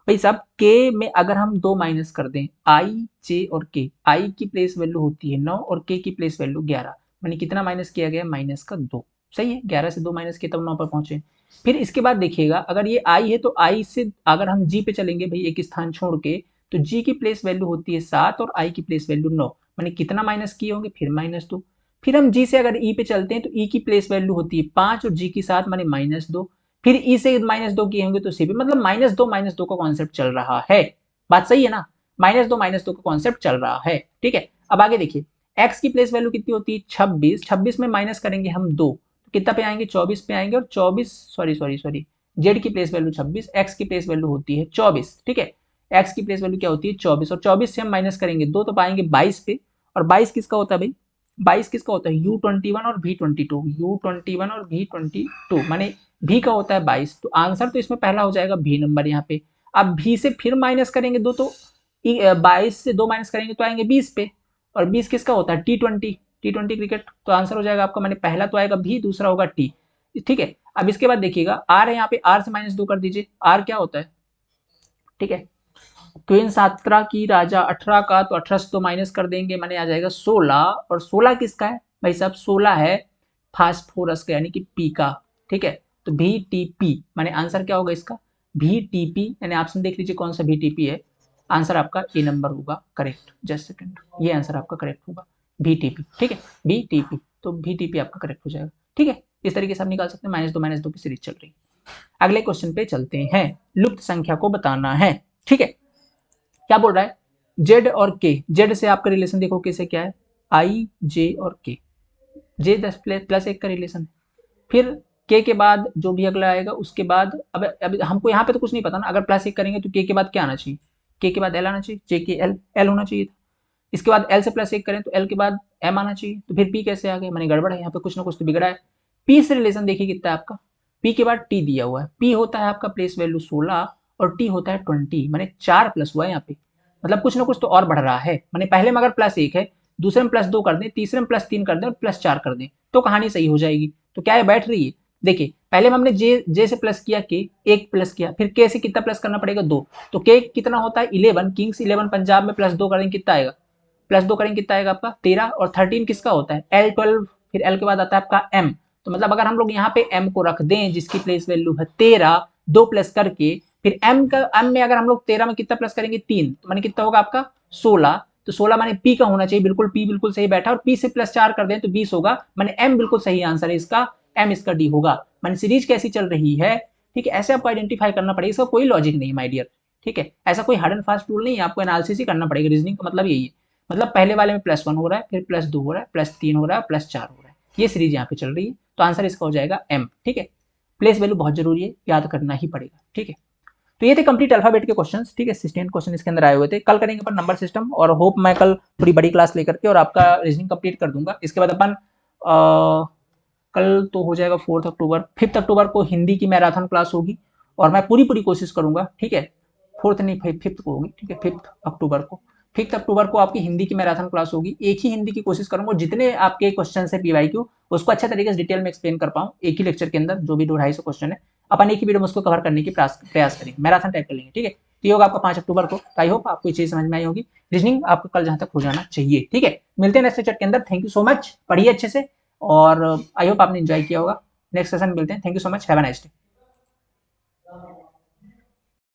भाई साहब के में अगर हम दो माइनस कर दें, आई जे और के, आई की प्लेस वैल्यू होती है 9 और के की प्लेस वैल्यू 11, मैंने कितना माइनस किया गया, माइनस का 2। सही है, 11 से 2 माइनस किया तब 9 पर पहुंचे। फिर इसके बाद देखिएगा, अगर ये आई है तो आई से अगर हम जी पे चलेंगे भाई एक स्थान छोड़ के, तो जी की प्लेस वैल्यू होती है 7 और आई की प्लेस वैल्यू 9, मैंने कितना माइनस किए होंगे, फिर -2। फिर हम जी से अगर ई पे चलते हैं तो ई की प्लेस वैल्यू होती है 5 और जी की 7, माने -2। फिर ई से -2 किए होंगे तो सी पे, मतलब -2 का कॉन्सेप्ट चल रहा है। बात सही है ना, -2 का कॉन्सेप्ट चल रहा है। ठीक है, अब आगे देखिए, एक्स की प्लेस वैल्यू कितनी होती है 26, 26 में माइनस करेंगे हम 2, तो कितना पे आएंगे 24 पे आएंगे, और 24 सॉरी जेड की प्लेस वैल्यू 26, एक्स की प्लेस वैल्यू होती है 24। ठीक है, एक्स की प्लेस वैल्यू क्या होती है 24, और 24 से हम माइनस करेंगे 2 तो पाएंगे 22 पे, और 22 किसका होता है भाई, 22 किसका होता है U21 और V22, U21 और V22, माने भी का होता है 22, तो आंसर तो इसमें पहला हो जाएगा भी नंबर यहाँ पे। अब भी से फिर माइनस करेंगे दो, तो 22 से 2 माइनस करेंगे तो आएंगे 20 पे, और 20 किसका होता है T20 क्रिकेट, तो आंसर हो जाएगा आपका, मैंने पहला तो आएगा भी, दूसरा होगा टी, ठीक है। अब इसके बाद देखिएगा आर है यहाँ पे, आर से -2 कर दीजिए, आर क्या होता है, ठीक है। क्वीन 17 की, राजा 18 का, तो 18 से तो माइनस कर देंगे, माने आ जाएगा 16, और 16 किसका है भाई साहब, 16 है फास्फोरस का, यानी कि पी का, ठीक है। तो भी टी पी, माने आंसर क्या होगा इसका, भी टी पी, यानी ऑप्शन देख लीजिए कौन सा भी टी पी है, आंसर आपका ए नंबर होगा करेक्ट। जस्ट सेकंड, ये आंसर आपका करेक्ट होगा, भी टी पी, ठीक है, भी टी पी, तो भी टी पी आपका करेक्ट हो जाएगा, ठीक है। इस तरीके से आप निकाल सकते हैं, -2 की सीरीज चल रही है। अगले क्वेश्चन पे चलते हैं, लुप्त संख्या को बताना है, ठीक है। क्या बोल रहा है, जेड और के, जेड से आपका रिलेशन देखो कैसे क्या है, आई जे और के, जे 10 प्लस 1 का रिलेशन है, फिर के बाद जो भी अगला आएगा उसके बाद, अब हमको यहाँ पे तो कुछ नहीं पता ना, अगर प्लस 1 करेंगे तो के बाद क्या आना चाहिए, के बाद एल आना चाहिए, जे के एल, एल होना चाहिए था। इसके बाद एल से +1 करें तो एल के बाद एम आना चाहिए, तो फिर पी कैसे आ गया, मैंने गड़बड़ है यहाँ पे, कुछ ना कुछ तो बिगड़ा है। पी से रिलेशन देखिए कितना है आपका, पी के बाद टी दिया हुआ है, पी होता है आपका प्लेस वैल्यू 16 और टी होता है 20, मैंने 4 प्लस हुआ है यहाँ पे, मतलब कुछ ना कुछ तो और बढ़ रहा है, मैंने पहले में अगर +1 है, दूसरे में +2 कर दें, तीसरे में +3 कर दें और +4 कर दें, तो कहानी सही हो जाएगी। तो क्या है, बैठ रही है, देखिए पहले में हमने जे से प्लस किया, के 1 प्लस किया, फिर के से कितना प्लस करना पड़ेगा 2, तो के कितना होता है 11, किंग्स 11 पंजाब में +2 करेंगे कितना आएगा, +2 करेंगे कितना आएगा आपका 13, और 13 किसका होता है एल 12, फिर एल के बाद आता है आपका एम, तो मतलब अगर हम लोग यहाँ पे एम को रख दें जिसकी प्लेस वैल्यू है 13, 2 प्लस करके, फिर एम में अगर हम लोग 13 में कितना प्लस करेंगे 3, तो माने कितना होगा आपका 16, तो 16 माने पी का होना चाहिए, बिल्कुल पी बिल्कुल सही बैठा, और पी से +4 कर दें तो 20 होगा, माने एम बिल्कुल सही आंसर है इसका, एम इसका डी होगा। माने सीरीज कैसी चल रही है, ठीक है, ऐसे आपको आइडेंटिफाई करना पड़ेगा, इसका कोई लॉजिक नहीं माय डियर, ठीक है, ऐसा कोई हार्ड एंड फास्ट रूल नहीं है, आपको एनालिसिस ही करना पड़ेगा, रीजनिंग का मतलब यही है, मतलब पहले वाले में +1 हो रहा है, फिर +2 हो रहा है, +3 हो रहा है, +4 हो रहा है, ये सीरीज यहाँ पे चल रही है, तो आंसर इसका हो जाएगा एम, ठीक है। प्लेस वैल्यू बहुत जरूरी है, याद करना ही पड़ेगा, ठीक है। तो ये थे कंप्लीट अल्फाबेट के क्वेश्चंस, ठीक है, 16 क्वेश्चन इसके अंदर आए हुए थे। कल करेंगे अपन नंबर सिस्टम, और होप मैं कल थोड़ी बड़ी क्लास लेकर के और आपका रीजनिंग कंप्लीट कर दूंगा। इसके बाद अपन कल तो हो जाएगा 4 अक्टूबर, 5 अक्टूबर को हिंदी की मैराथन क्लास होगी, और मैं पूरी कोशिश करूंगा, ठीक है, 4 नहीं 5 को होगी, ठीक है, 5 अक्टूबर को, 5 अक्टूबर को आपकी हिंदी की मैराथन क्लास होगी, एक ही हिंदी की कोशिश करूंगा, जितने आपके क्वेश्चन है पीवाईक्यू उसको अच्छा तरीके से डिटेल में एक्सप्लेन कर पाऊँ एक ही लेक्चर के अंदर, जो भी 200-250 क्वेश्चन है अपन एक ही वीडियो में उसको कवर करने की प्रयास करेंगे, मैराथन टाइप कर लेंगे, ठीक है। तो ये होगा आपका 5 अक्टूबर को, आई होप आपको ये चीज समझ में आई होगी, रीजनिंग आपको कल जहां तक हो जाना चाहिए, ठीक है। मिलते हैं नेक्स्ट लेक्चर के अंदर, थैंक यू सो मच, पढ़िए अच्छे से, और आई होप आपने एंजॉय किया होगा। नेक्स्ट सेशन मिलते हैं, thank you so much, have a nice day.